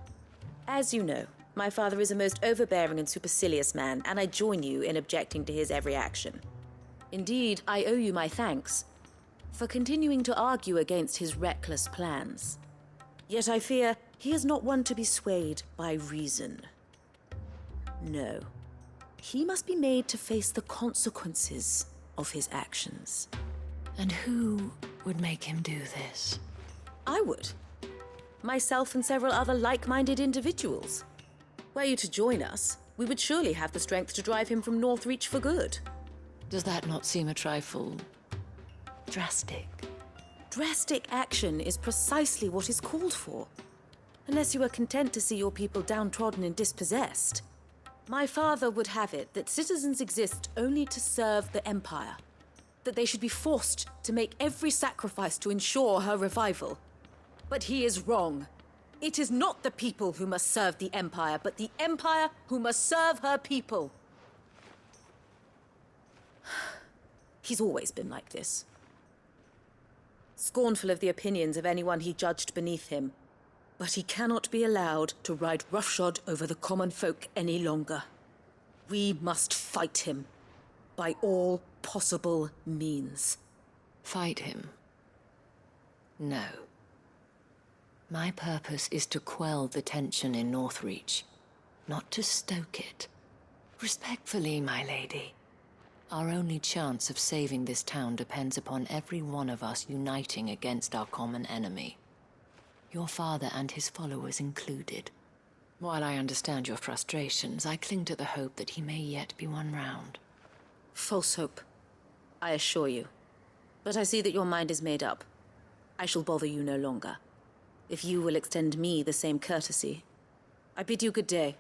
As you know, my father is a most overbearing and supercilious man, and I join you in objecting to his every action. Indeed, I owe you my thanks for continuing to argue against his reckless plans. Yet I fear he is not one to be swayed by reason. No. He must be made to face the consequences of his actions. And who would make him do this? I would. Myself and several other like-minded individuals. Were you to join us, we would surely have the strength to drive him from Northreach for good. Does that not seem a trifle drastic? Drastic action is precisely what is called for. Unless you are content to see your people downtrodden and dispossessed. My father would have it that citizens exist only to serve the Empire. That they should be forced to make every sacrifice to ensure her revival. But he is wrong. It is not the people who must serve the Empire, but the Empire who must serve her people. He's always been like this. Scornful of the opinions of anyone he judged beneath him. But he cannot be allowed to ride roughshod over the common folk any longer. We must fight him by all possible means. Fight him? No. My purpose is to quell the tension in Northreach, not to stoke it. Respectfully, my lady. Our only chance of saving this town depends upon every one of us uniting against our common enemy. Your father and his followers included. While I understand your frustrations, I cling to the hope that he may yet be won round. False hope, I assure you. But I see that your mind is made up. I shall bother you no longer. If you will extend me the same courtesy, I bid you good day.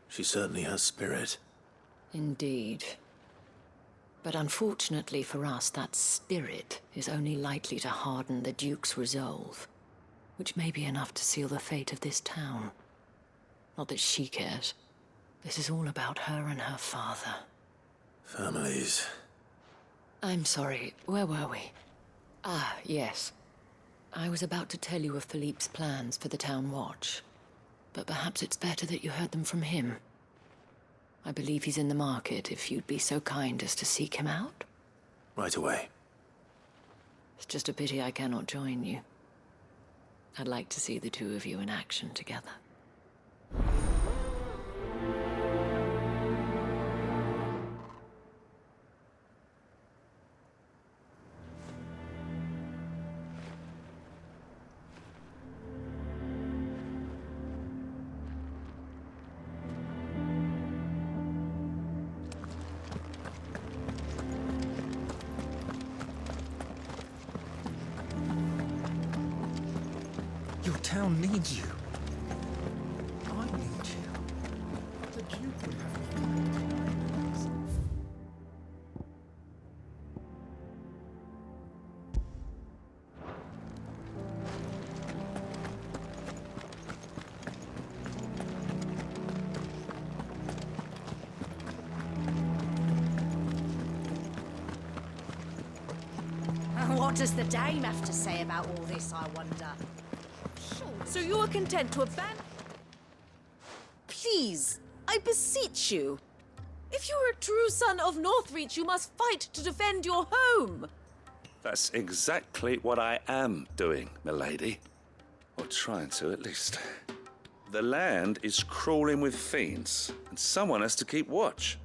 She certainly has spirit. Indeed. But unfortunately for us, that spirit is only likely to harden the Duke's resolve, which may be enough to seal the fate of this town. Not that she cares. This is all about her and her father. Families. I'm sorry, where were we? Ah, yes. I was about to tell you of Philippe's plans for the town watch, but perhaps it's better that you heard them from him. I believe he's in the market, if you'd be so kind as to seek him out. Right away. It's just a pity I cannot join you. I'd like to see the two of you in action together. Your town needs you. I need you. The Duke would have you. What does the dame have to say about all this, I wonder? So you are content to abandon... Please, I beseech you. If you are a true son of Northreach, you must fight to defend your home. That's exactly what I am doing, milady. Or trying to, at least. The land is crawling with fiends, and someone has to keep watch.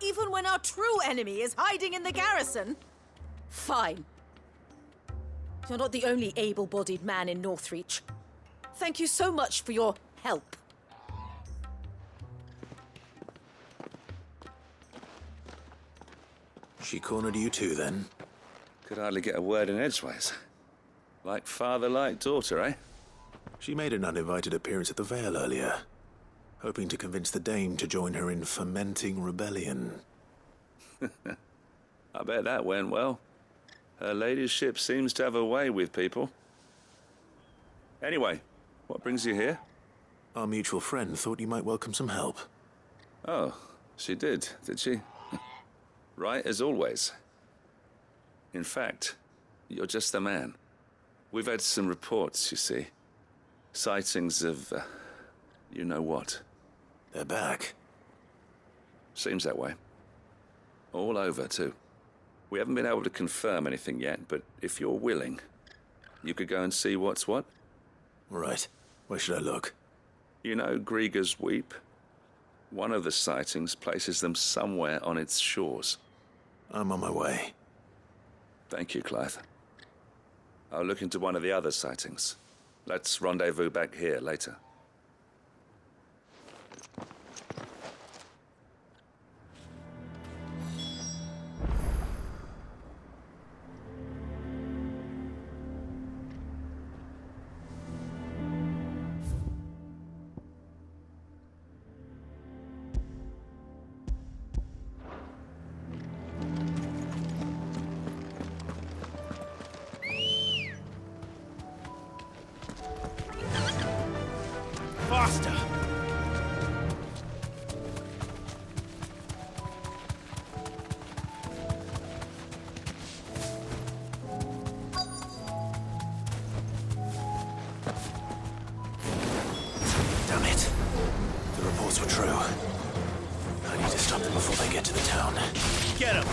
Even when our true enemy is hiding in the garrison? Fine. You're not the only able-bodied man in Northreach. Thank you so much for your help. She cornered you too, then? Could hardly get a word in edgeways. Like father, like daughter, eh? She made an uninvited appearance at the Vale earlier, hoping to convince the Dame to join her in fomenting rebellion. I bet that went well. Her ladyship seems to have a way with people. Anyway, what brings you here? Our mutual friend thought you might welcome some help. Oh, she did she? Right as always. In fact, you're just the man. We've had some reports, you see. Sightings of, you know what. They're back. Seems that way. All over, too. We haven't been able to confirm anything yet, but if you're willing, you could go and see what's what. Right. Where should I look? You know Grieger's Weep? One of the sightings places them somewhere on its shores. I'm on my way. Thank you, Clive. I'll look into one of the other sightings. Let's rendezvous back here later. Faster! Damn it. The reports were true. I need to stop them before they get to the town. Get him!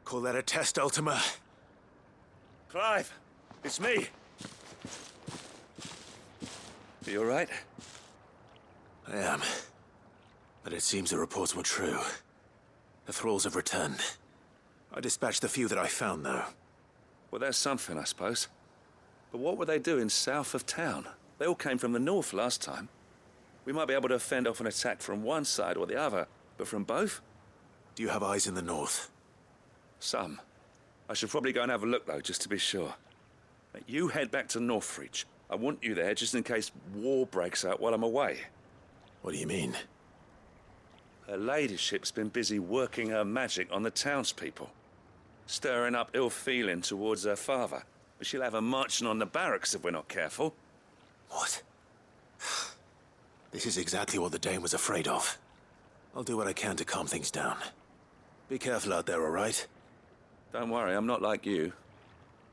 Call that a test, Ultima? Clive, it's me. You all right? I am. But it seems the reports were true. The thralls have returned. I dispatched the few that I found, though. Well, that's something, I suppose. But what were they doing south of town? They all came from the north last time. We might be able to fend off an attack from one side or the other, but from both? Do you have eyes in the north? Some. I should probably go and have a look, though, just to be sure. You head back to Northreach. I want you there just in case war breaks out while I'm away. What do you mean? Her ladyship's been busy working her magic on the townspeople. Stirring up ill feeling towards her father. But she'll have her marching on the barracks if we're not careful. What? This is exactly what the Dane was afraid of. I'll do what I can to calm things down. Be careful out there, all right? Don't worry, I'm not like you.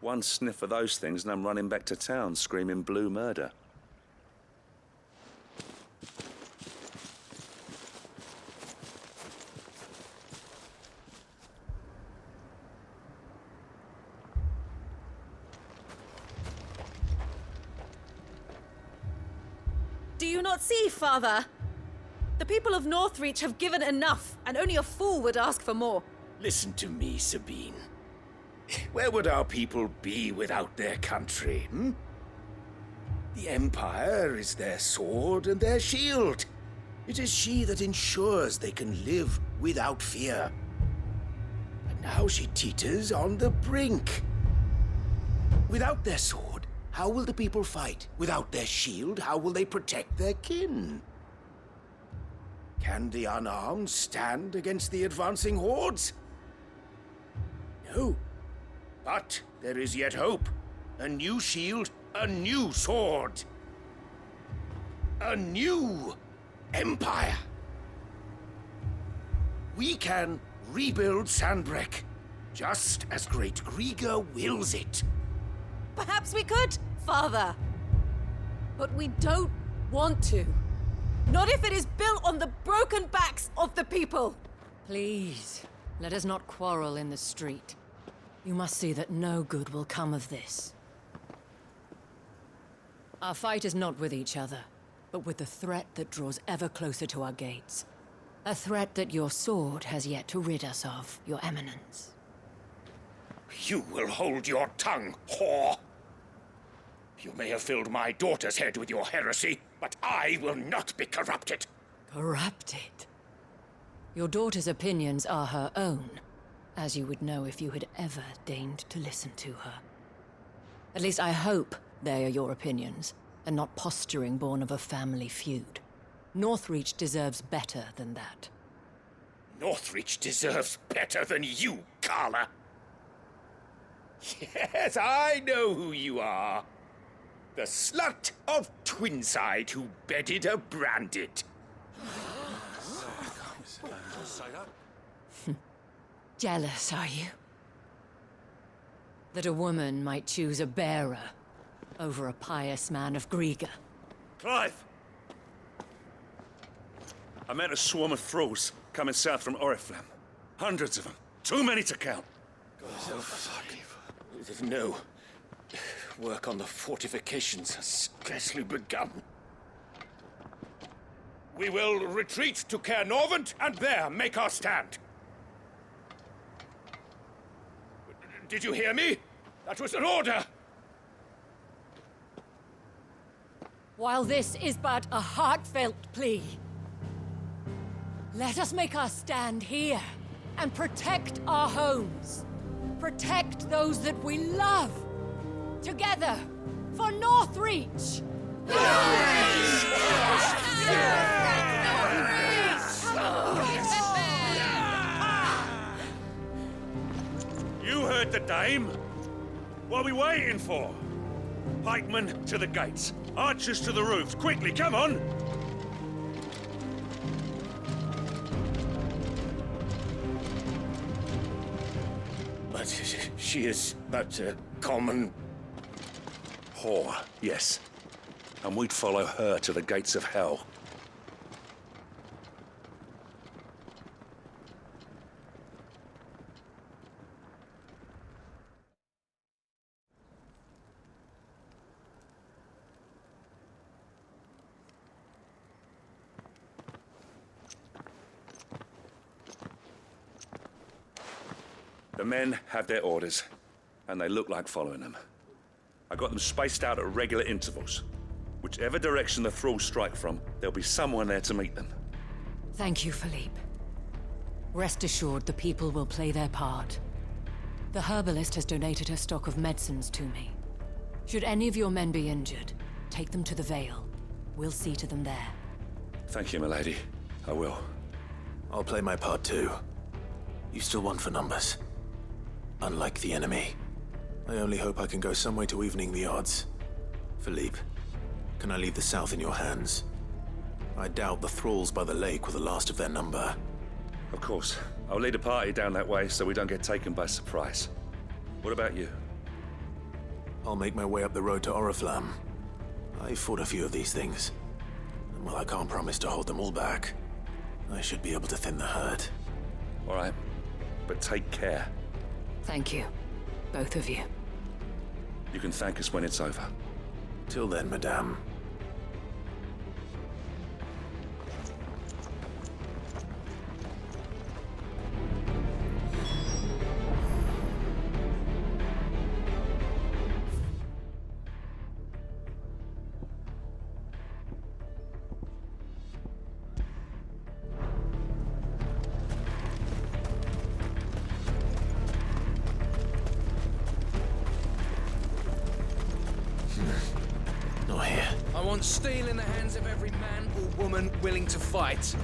One sniff of those things and I'm running back to town screaming blue murder. Do you not see, Father? The people of Northreach have given enough, and only a fool would ask for more. Listen to me, Sabine. Where would our people be without their country, The Empire is their sword and their shield. It is she that ensures they can live without fear. And now she teeters on the brink. Without their sword, how will the people fight? Without their shield, how will they protect their kin? Can the unarmed stand against the advancing hordes? No. But there is yet hope. A new shield, a new sword. A new empire. We can rebuild Sandbreck, just as Great Grieger wills it. Perhaps we could, Father. But we don't want to. Not if it is built on the broken backs of the people. Please, let us not quarrel in the street. You must see that no good will come of this. Our fight is not with each other, but with the threat that draws ever closer to our gates. A threat that your sword has yet to rid us of, Your Eminence. You will hold your tongue, whore! You may have filled my daughter's head with your heresy, but I will not be corrupted. Corrupted? Your daughter's opinions are her own, as you would know if you had ever deigned to listen to her. At least I hope they are your opinions, and not posturing born of a family feud. Northreach deserves better than that. Northreach deserves better than you, Carla. Yes, I know who you are. The slut of Twinside who bedded a Branded. Jealous, are you? That a woman might choose a bearer over a pious man of Grieger. Clive! I met a swarm of thralls coming south from Oriflamme. Hundreds of them. Too many to count. Oh, fuck. No. Work on the fortifications has scarcely begun. We will retreat to Caer Norvent and there make our stand. Did you hear me? That was an order! While this is but a heartfelt plea, let us make our stand here and protect our homes. Protect those that we love. Together, for Northreach! You heard the dame. What are we waiting for? Pikemen to the gates. Archers to the roofs. Quickly, come on! But she is but a common... whore, yes. And we'd follow her to the gates of hell. The men have their orders, and they look like following them. I got them spaced out at regular intervals. Whichever direction the thralls strike from, there'll be someone there to meet them. Thank you, Philippe. Rest assured the people will play their part. The herbalist has donated her stock of medicines to me. Should any of your men be injured, take them to the Vale. We'll see to them there. Thank you, milady. I will. I'll play my part too. You still want for numbers. Unlike the enemy. I only hope I can go some way to evening the odds. Philippe, can I leave the south in your hands? I doubt the thralls by the lake were the last of their number. Of course. I'll lead a party down that way so we don't get taken by surprise. What about you? I'll make my way up the road to Oriflamme. I fought a few of these things. And while I can't promise to hold them all back, I should be able to thin the herd. All right. But take care. Thank you. Both of you. You can thank us when it's over. Till then, madame. want steel in the hands of every man or woman willing to fight.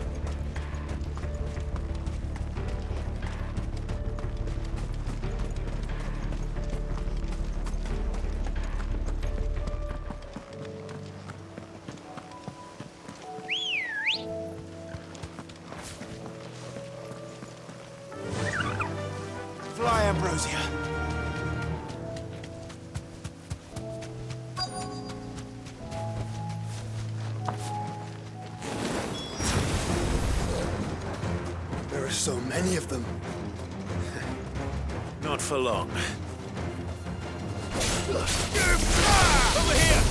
Fly, Ambrosia. There are so many of them. Not for long. Over here!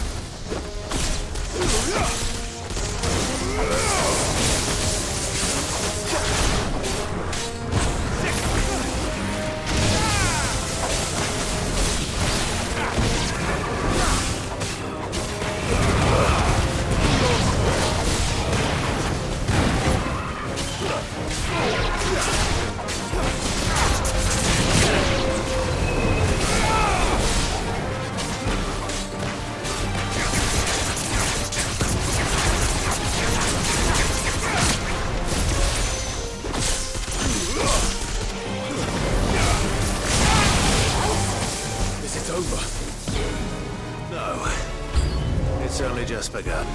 It's only just begun.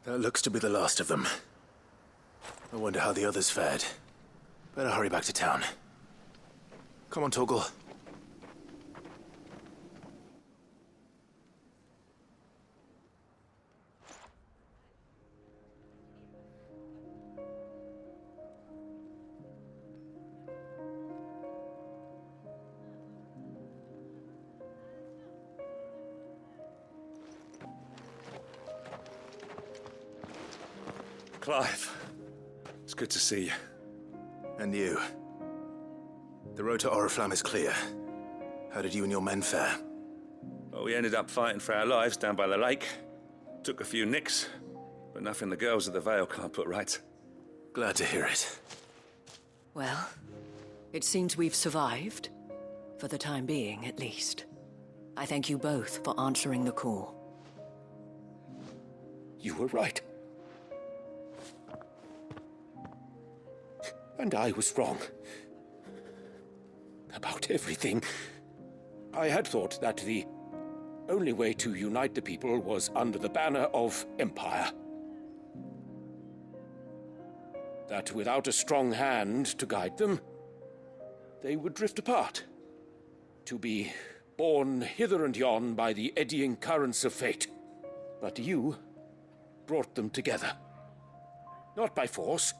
That looks to be the last of them. I wonder how the others fared. Better hurry back to town. Come on, Torgal. Clive, it's good to see you. And you. The road to Oriflamme is clear. How did you and your men fare? Well, we ended up fighting for our lives down by the lake. Took a few nicks, but nothing the girls of the Vale can't put right. Glad to hear it. Well, it seems we've survived. For the time being, at least. I thank you both for answering the call. You were right. And I was wrong. About everything. I had thought that the only way to unite the people was under the banner of empire. That without a strong hand to guide them, they would drift apart, to be borne hither and yon by the eddying currents of fate. But you brought them together. Not by force,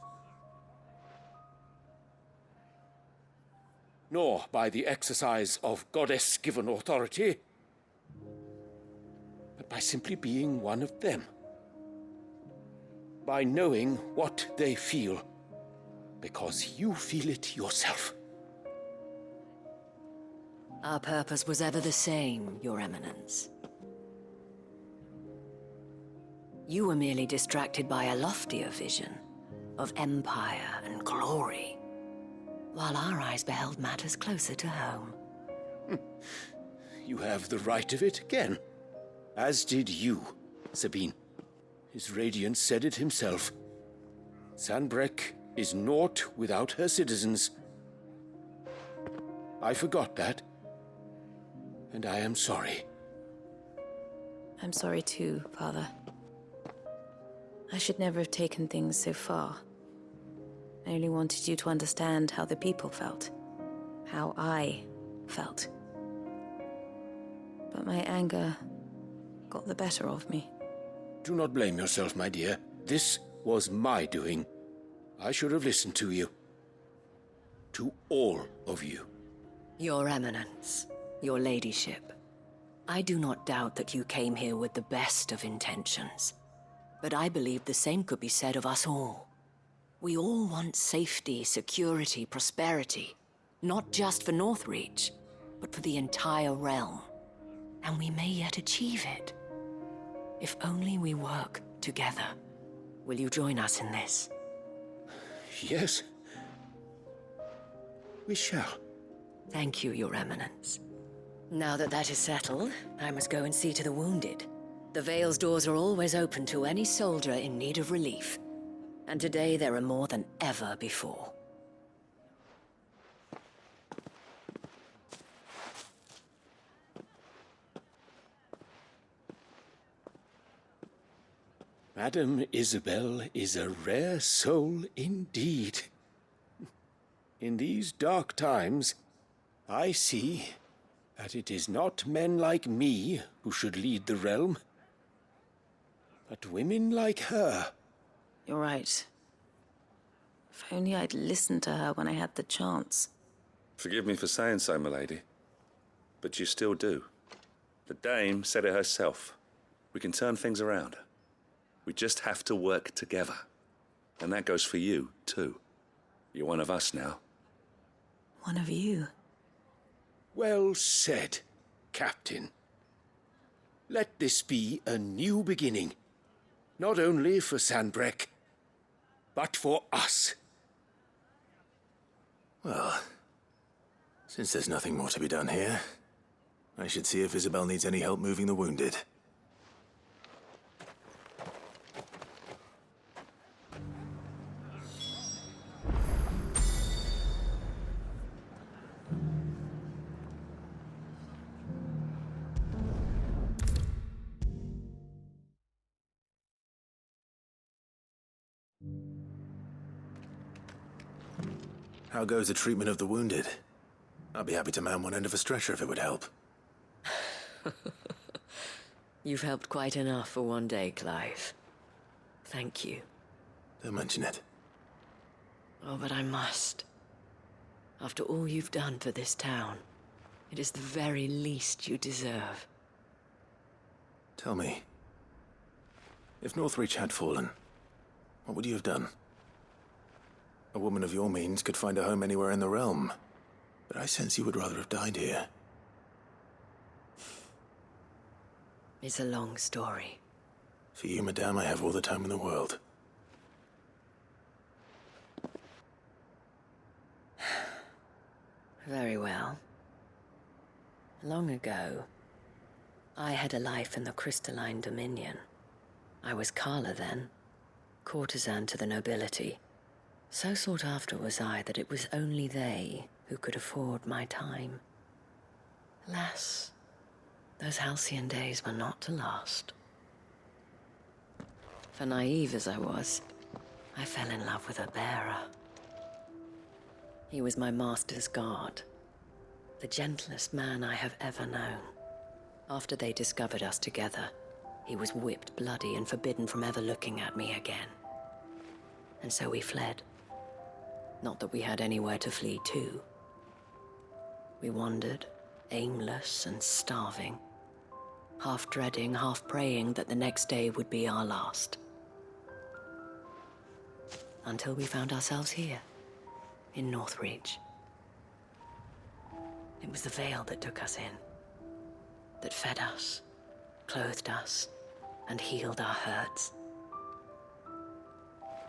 nor by the exercise of goddess-given authority, but by simply being one of them. By knowing what they feel, because you feel it yourself. Our purpose was ever the same, Your Eminence. You were merely distracted by a loftier vision of empire and glory, while our eyes beheld matters closer to home. You have the right of it again, as did you, Sabine. His radiance said it himself. Sanbreque is naught without her citizens. I forgot that, and I am sorry. I'm sorry too, Father. I should never have taken things so far. I only wanted you to understand how the people felt. How I felt. But my anger got the better of me. Do not blame yourself, my dear. This was my doing. I should have listened to you. To all of you. Your Eminence, your ladyship, I do not doubt that you came here with the best of intentions. But I believe the same could be said of us all. We all want safety, security, prosperity. Not just for Northreach, but for the entire realm. And we may yet achieve it. If only we work together. Will you join us in this? Yes. We shall. Thank you, Your Eminence. Now that that is settled, I must go and see to the wounded. The Vale's doors are always open to any soldier in need of relief. And today there are more than ever before. Madame Isabel is a rare soul indeed. In these dark times, I see that it is not men like me who should lead the realm, but women like her. You're right. If only I'd listened to her when I had the chance. Forgive me for saying so, milady, but you still do. The dame said it herself. We can turn things around. We just have to work together. And that goes for you, too. You're one of us now. One of you? Well said, Captain. Let this be a new beginning. Not only for Sanbreque, but for us. Well, since there's nothing more to be done here, I should see if Isabel needs any help moving the wounded. How goes the treatment of the wounded? I'd be happy to man one end of a stretcher if it would help. You've helped quite enough for one day, Clive. Thank you. Don't mention it. Oh, but I must. After all you've done for this town, it is the very least you deserve. Tell me, if Northreach had fallen, what would you have done? A woman of your means could find a home anywhere in the realm, but I sense you would rather have died here. It's a long story. For you, madame, I have all the time in the world. Very well. Long ago, I had a life in the Crystalline Dominion. I was Carla then, courtesan to the nobility. So sought after was I that it was only they who could afford my time. Alas, Those halcyon days were not to last. For naive as I was, I fell in love with a bearer. He was my master's guard, the gentlest man I have ever known. After they discovered us together, he was whipped bloody and forbidden from ever looking at me again. And so we fled. Not that we had anywhere to flee to. We wandered, aimless and starving, half dreading, half praying that the next day would be our last. Until we found ourselves here, in Northreach. It was the Vale that took us in, that fed us, clothed us, and healed our hurts.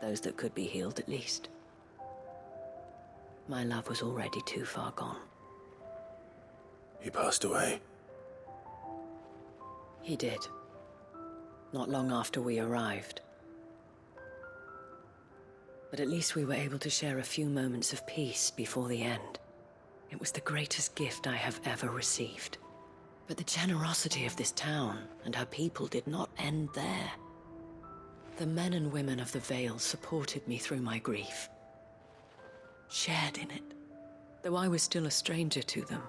Those that could be healed, at least. My love was already too far gone. He passed away. He did. Not long after we arrived. But at least we were able to share a few moments of peace before the end. It was the greatest gift I have ever received. But the generosity of this town and her people did not end there. The men and women of the Vale supported me through my grief. Shared in it, though I was still a stranger to them.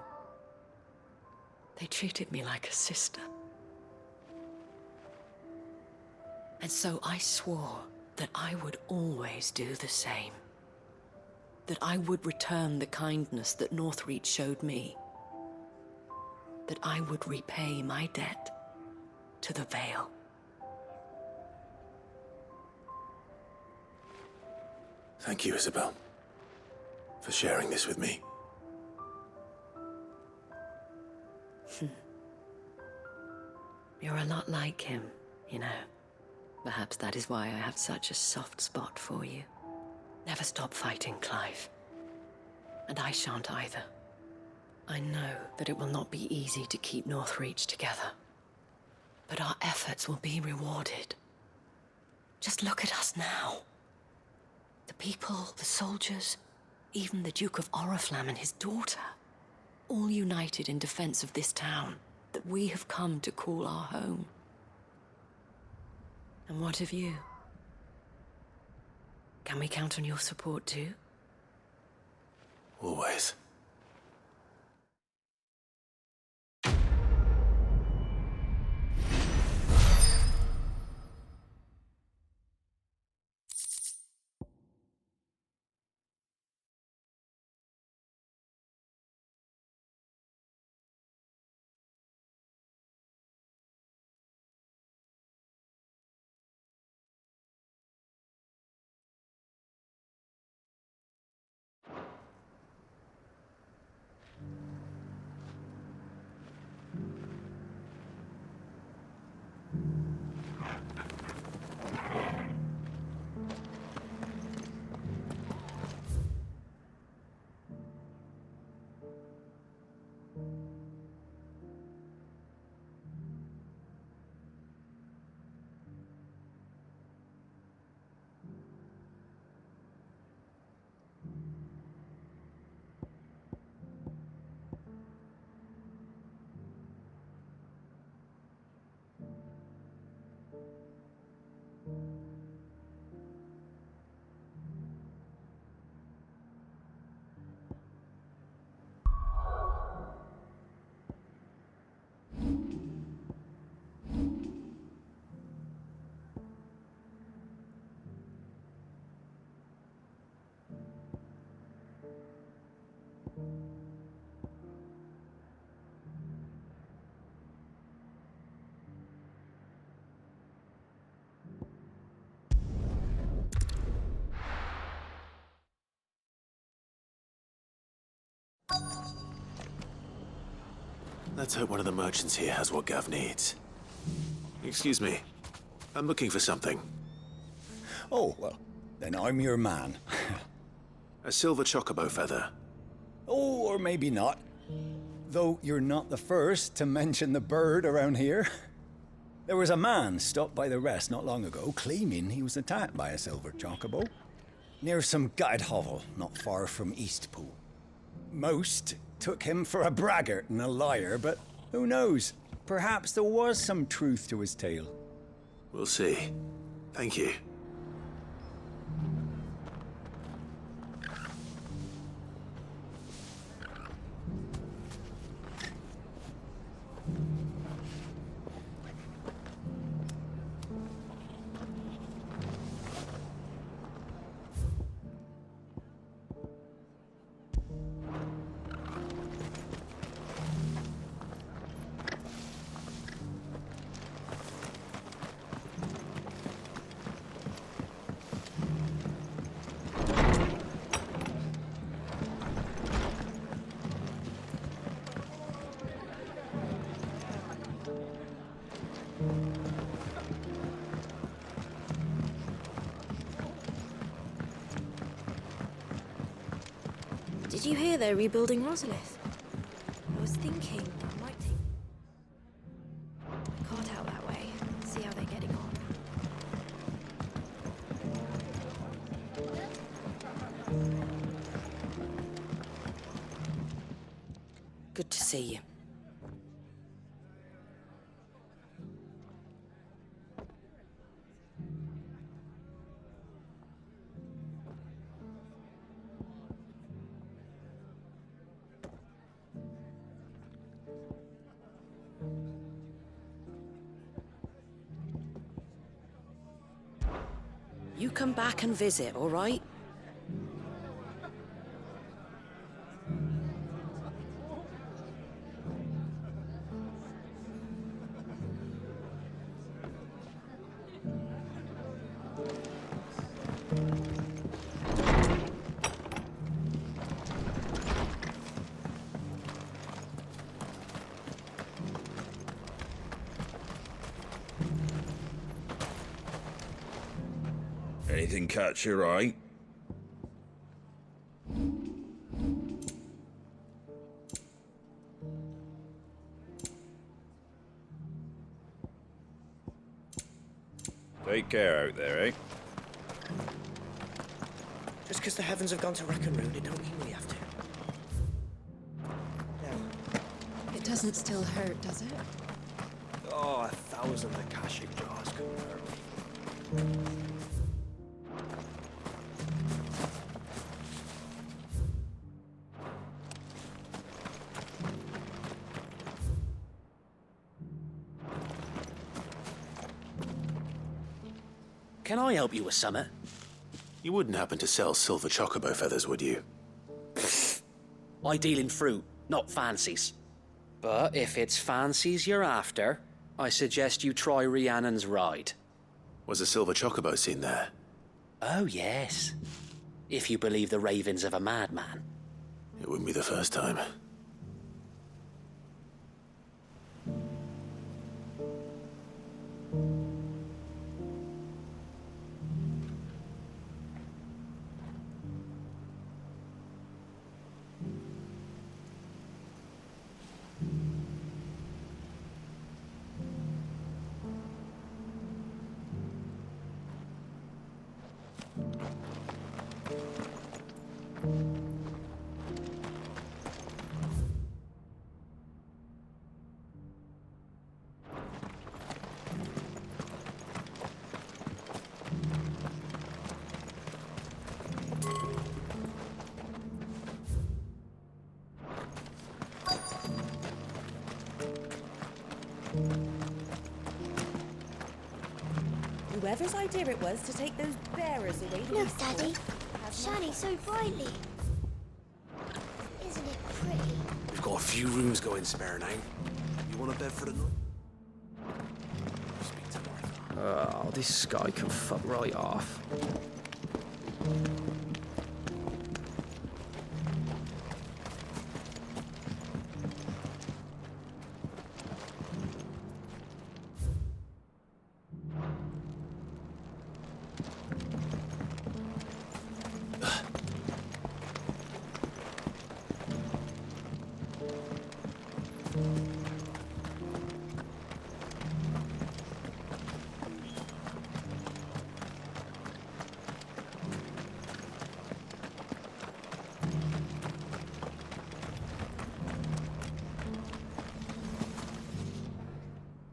They treated me like a sister. And so I swore that I would always do the same. That I would return the kindness that Northreach showed me. That I would repay my debt to the Vale. Thank you, Isabel, for sharing this with me. You're a lot like him, you know. Perhaps that is why I have such a soft spot for you. Never stop fighting, Clive. And I shan't either. I know that it will not be easy to keep Northreach together. But our efforts will be rewarded. Just look at us now. The people, the soldiers, even the Duke of Oriflamme and his daughter, all united in defense of this town that we have come to call our home. And what of you? Can we count on your support too? Always. Let's hope one of the merchants here has what Gav needs. Excuse me. I'm looking for something. Oh, well, then I'm your man. A silver chocobo feather. Oh, or maybe not. Though you're not the first to mention the bird around here. There was a man stopped by the rest not long ago claiming he was attacked by a silver chocobo near some gutted hovel not far from Eastpool. Most took him for a braggart and a liar, but who knows? Perhaps there was some truth to his tale. We'll see. Thank you. Did you hear they're rebuilding Rosalith? I was thinking I might take a cart out that way, see how they're getting on. Good to see you. You come back and visit, all right? Anything catch your eye? Take care out there, eh? Just because the heavens have gone to rack and ruin, it don't mean we have to. It doesn't still hurt, does it? Oh, 1,000 Akashic jars couldn't hurt me. Can I help you with summit? You wouldn't happen to sell silver chocobo feathers, would you? I deal in fruit, not fancies. But if it's fancies you're after, I suggest you try Rhiannon's ride. Was a silver chocobo seen there? Oh, yes. If you believe the ravings of a madman. It wouldn't be the first time. Whoever's idea it was to take those bearers away to Look, Daddy. Shining so brightly. Isn't it pretty? We've got a few rooms going spare now. You want a bed for the night? Speak to Martha. Oh, this guy can fuck right off.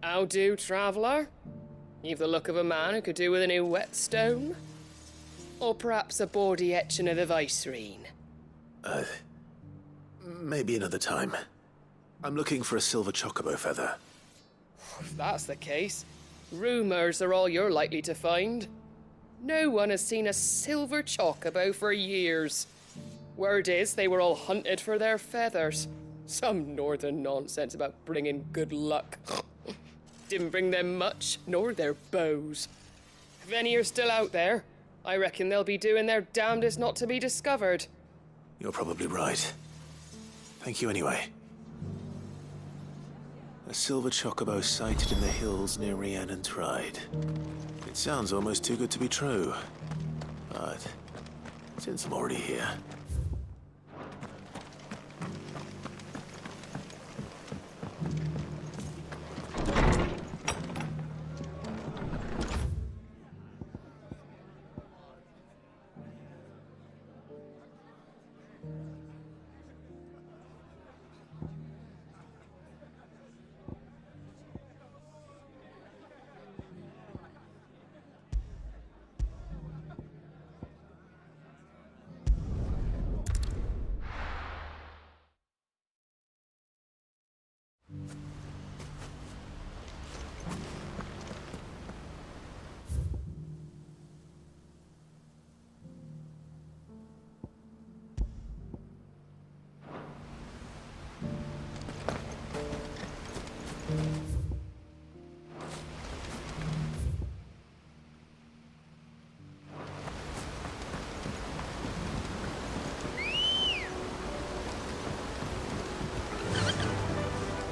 How do, traveller? You've the look of a man who could do with a new whetstone. Or perhaps a bawdy etching of the Vicerine. Maybe another time. I'm looking for a silver chocobo feather. If that's the case, rumours are all you're likely to find. No one has seen a silver chocobo for years. Word is they were all hunted for their feathers. Some northern nonsense about bringing good luck. Didn't bring them much, nor their bows. If any are still out there, I reckon they'll be doing their damnedest not to be discovered. You're probably right. Thank you anyway. A silver chocobo sighted in the hills near Rhiannon's Ride. It sounds almost too good to be true. But since I'm already here...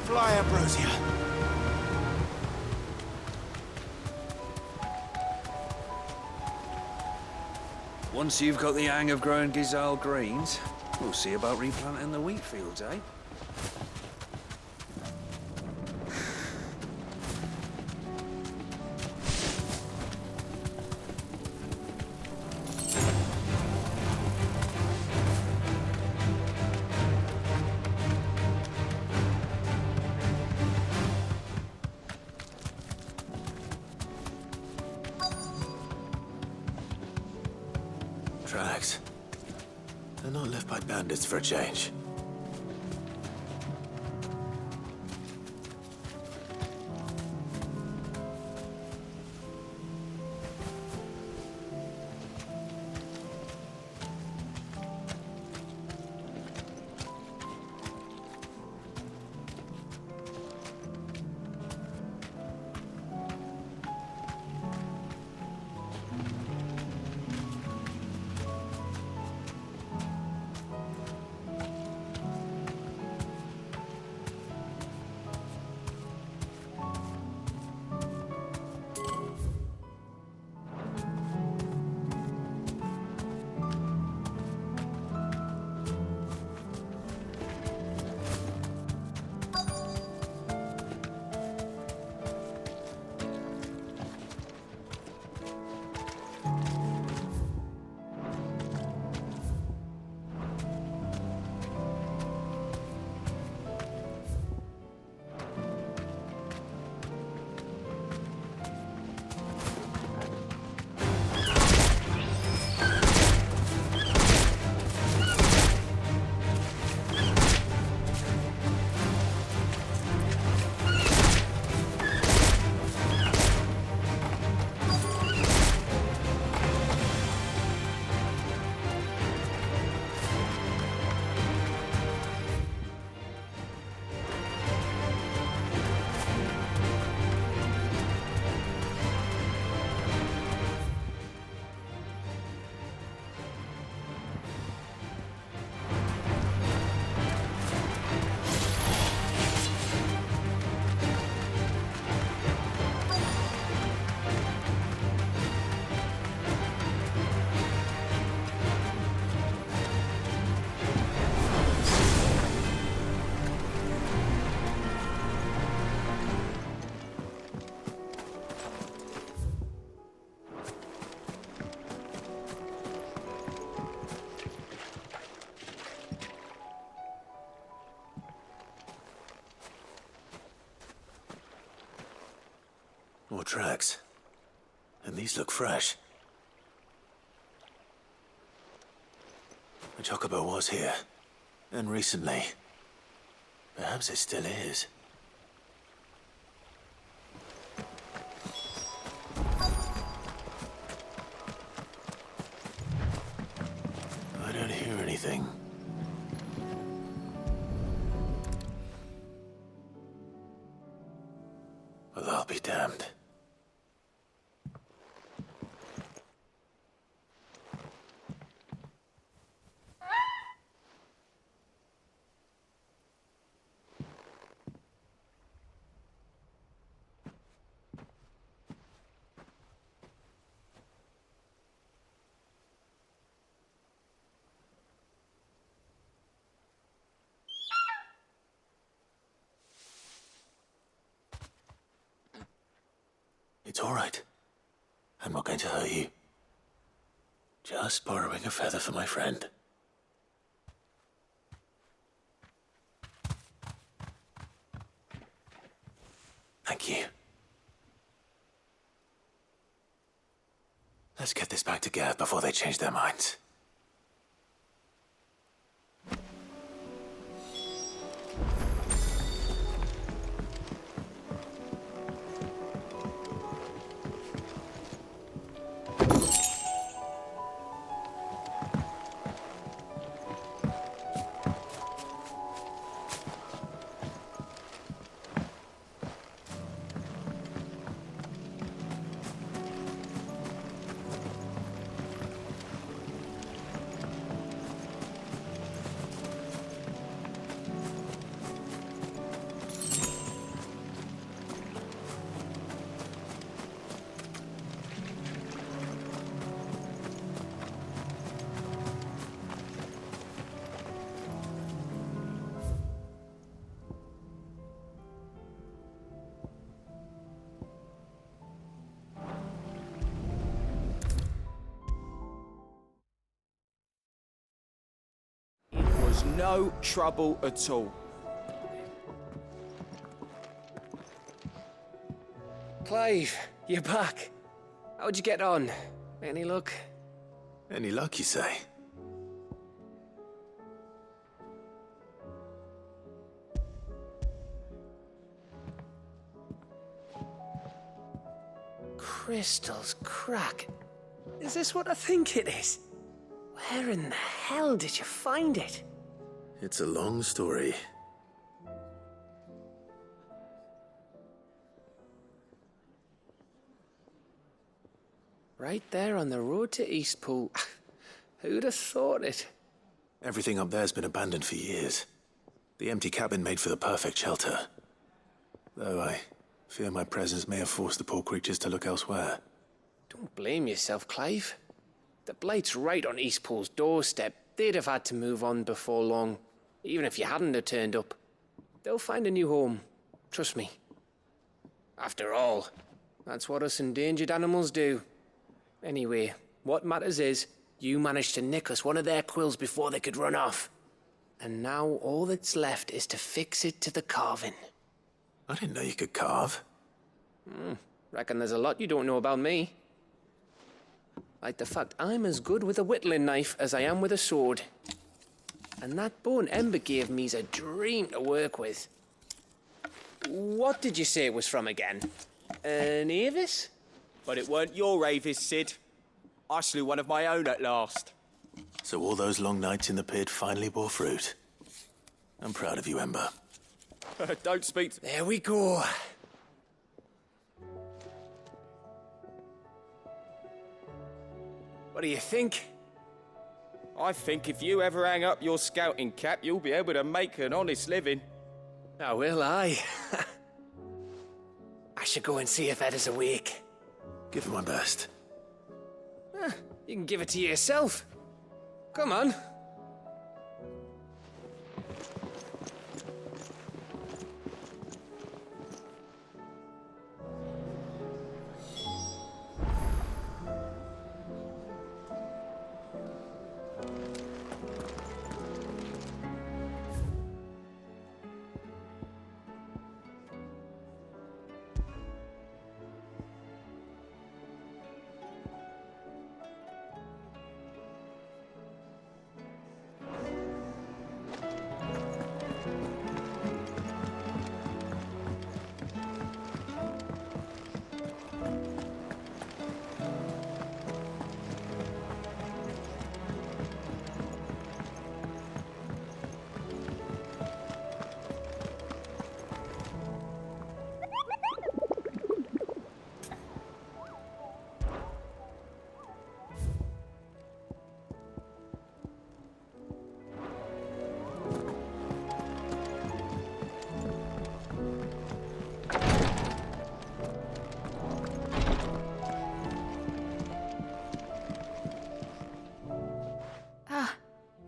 Fly, Ambrosia. Once you've got the hang of growing Gizal greens, we'll see about replanting the wheat fields, eh? Tracks. They're not left by bandits for a change. More tracks. And these look fresh. The chocobo was here. And recently. Perhaps it still is. I don't hear anything. Well, I'll be damned. It's all right. I'm not going to hurt you. Just borrowing a feather for my friend. Thank you. Let's get this back to Gav before they change their minds. No trouble at all. Clive, you're back. How'd you get on? Any luck? Any luck, you say? Crystals crack. Is this what I think it is? Where in the hell did you find it? It's a long story. Right there on the road to Eastpool. Who'd have thought it? Everything up there's been abandoned for years. The empty cabin made for the perfect shelter. Though I fear my presence may have forced the poor creatures to look elsewhere. Don't blame yourself, Clive. The Blight's right on Eastpool's doorstep. They'd have had to move on before long. Even if you hadn't have turned up. They'll find a new home. Trust me. After all, that's what us endangered animals do. Anyway, what matters is, you managed to nick us one of their quills before they could run off. And now all that's left is to fix it to the carving. I didn't know you could carve. Reckon there's a lot you don't know about me. Like the fact I'm as good with a whittling knife as I am with a sword. And that bone Ember gave me's a dream to work with. What did you say it was from again? An Avis? But it weren't your Avis, Sid. I slew one of my own at last. So all those long nights in the pit finally bore fruit. I'm proud of you, Ember. Don't speak. There we go. What do you think? I think if you ever hang up your scouting cap, you'll be able to make an honest living. Oh, will I? I should go and see if Ed is awake. Give it my best. You can give it to yourself. Come on.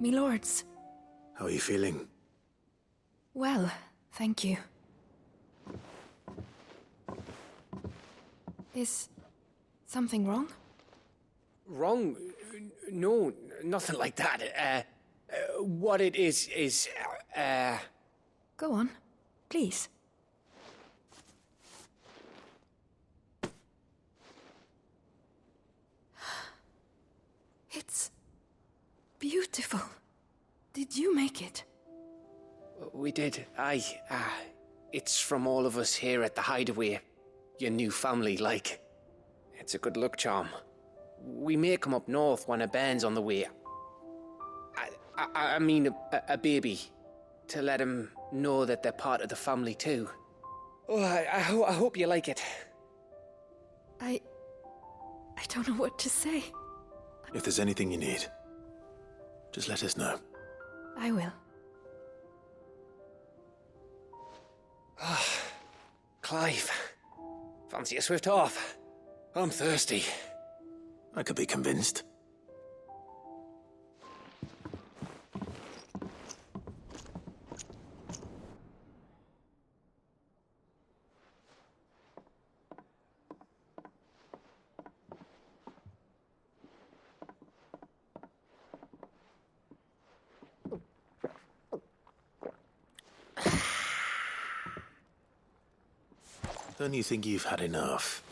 Me lords. How are you feeling? Well, thank you. Is something wrong? Wrong? No, nothing like that. What it is, Go on, please. It's beautiful. Did you make it? We did. Aye. It's from all of us here at the Hideaway. Your new family, like. It's a good luck charm. We may come up north when a band's on the way. I mean a baby. To let him know that they're part of the family too. Oh, I hope you like it. I don't know what to say. If there's anything you need, just let us know. I will. Clive, fancy a swift off? I'm thirsty. I could be convinced. Don't you think you've had enough?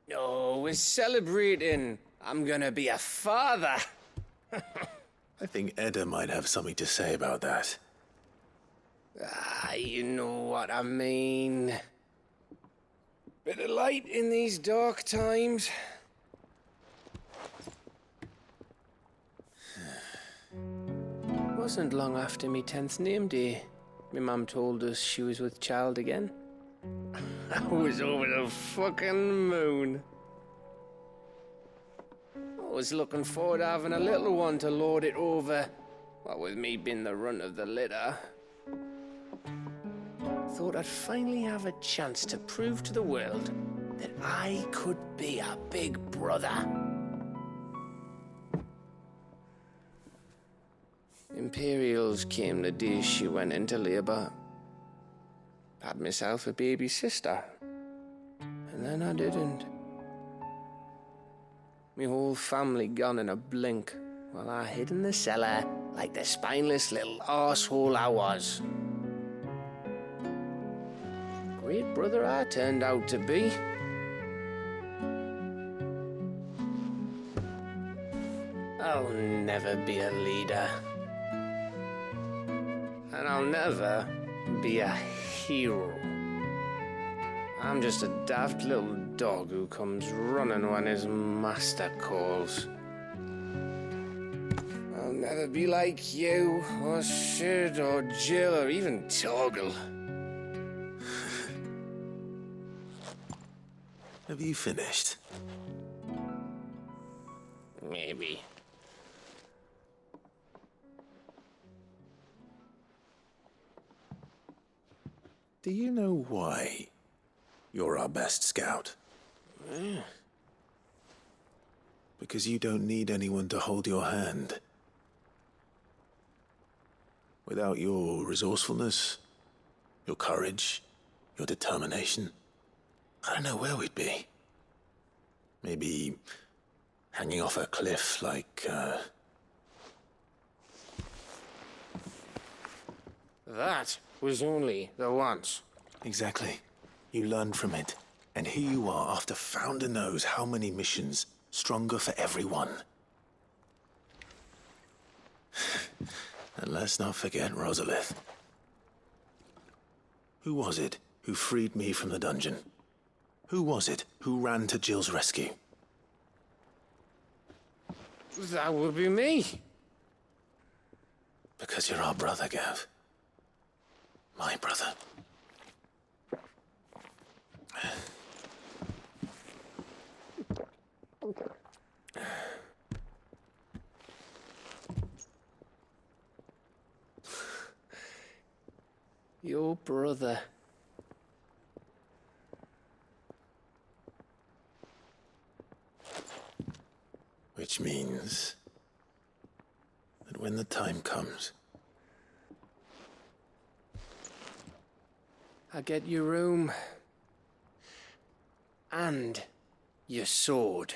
No, we're celebrating. I'm gonna be a father. I think Edda might have something to say about that. You know what I mean. Bit of light in these dark times. Wasn't long after me 10th name day. My mum told us she was with child again. I was over the fucking moon. I was looking forward to having a little one to lord it over, what with me being the runt of the litter. Thought I'd finally have a chance to prove to the world that I could be a big brother. Imperials came the day she went into labour. Had myself a baby sister. And then I didn't. My whole family gone in a blink, while I hid in the cellar like the spineless little arsehole I was. Great brother I turned out to be. I'll never be a leader. And I'll never be a hero. I'm just a daft little dog who comes running when his master calls. I'll never be like you, or Sid, or Jill, or even Torgal. Have you finished? Maybe. Do you know why you're our best scout? Yeah. Because you don't need anyone to hold your hand. Without your resourcefulness, your courage, your determination, I don't know where we'd be. Maybe hanging off a cliff like, That was only the once. Exactly. You learned from it. And here you are, after Founder knows how many missions, stronger for everyone. And let's not forget Rosalith. Who was it who freed me from the dungeon? Who was it who ran to Jill's rescue? That would be me. Because you're our brother, Gav. My brother. Your brother. Which means that when the time comes. I get your room. And your sword.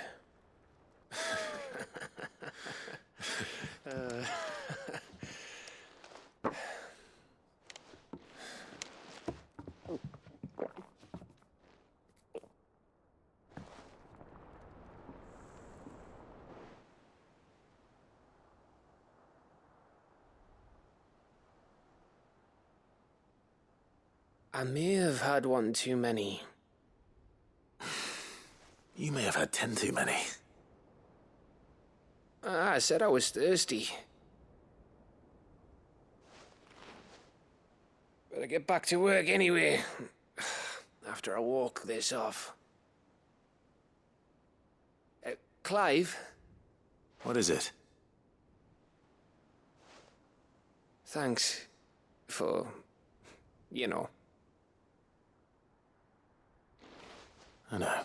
I may have had one too many. You may have had 10 too many. I said I was thirsty. Better get back to work anyway, after I walk this off. Clive? What is it? Thanks for, you know. I know.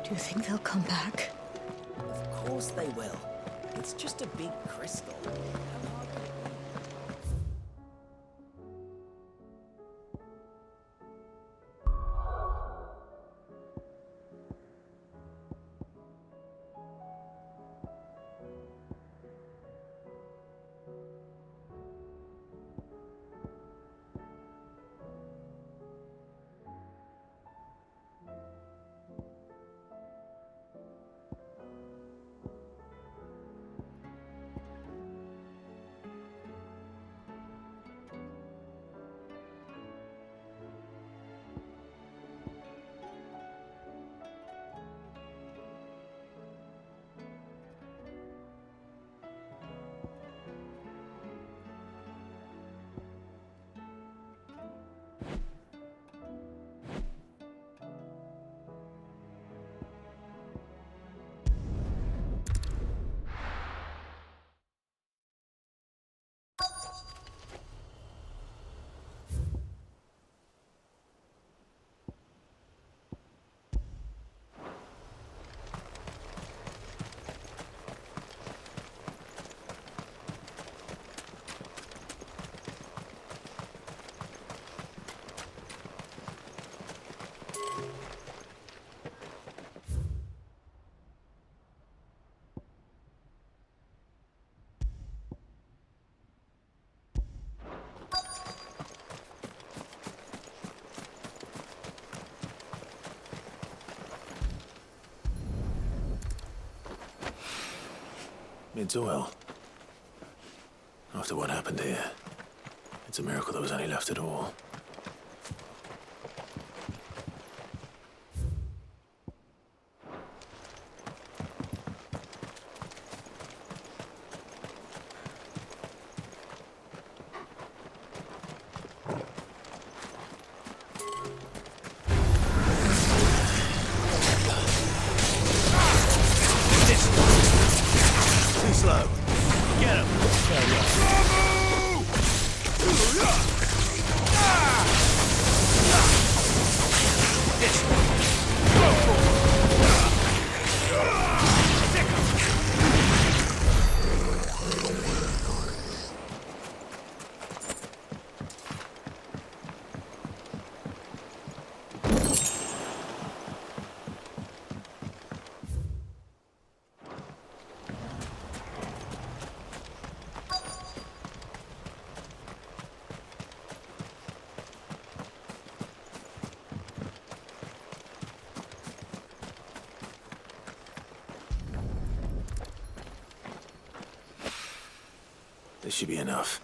Do you think they'll come back? Of course they will. It's just a big crystal. It's oil. After what happened here, it's a miracle there was any left at all. Too slow. Get him. This should be enough.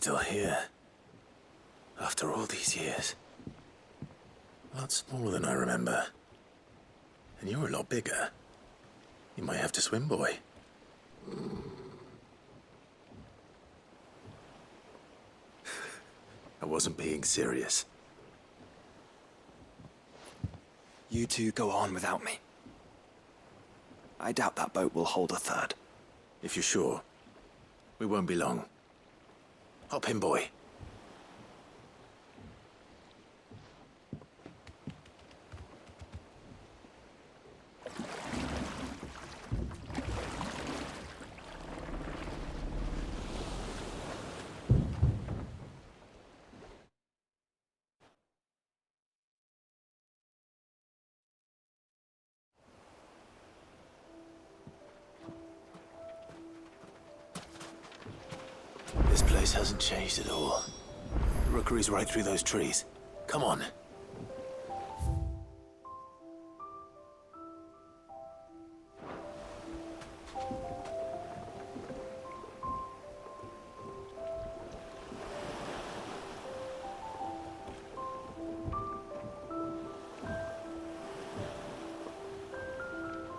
still here. After all these years. A lot smaller than I remember. And you're a lot bigger. You might have to swim, boy. I wasn't being serious. You two go on without me. I doubt that boat will hold a third. If you're sure, we won't be long. Hop in, boy. This place hasn't changed at all. The rookery's right through those trees. Come on.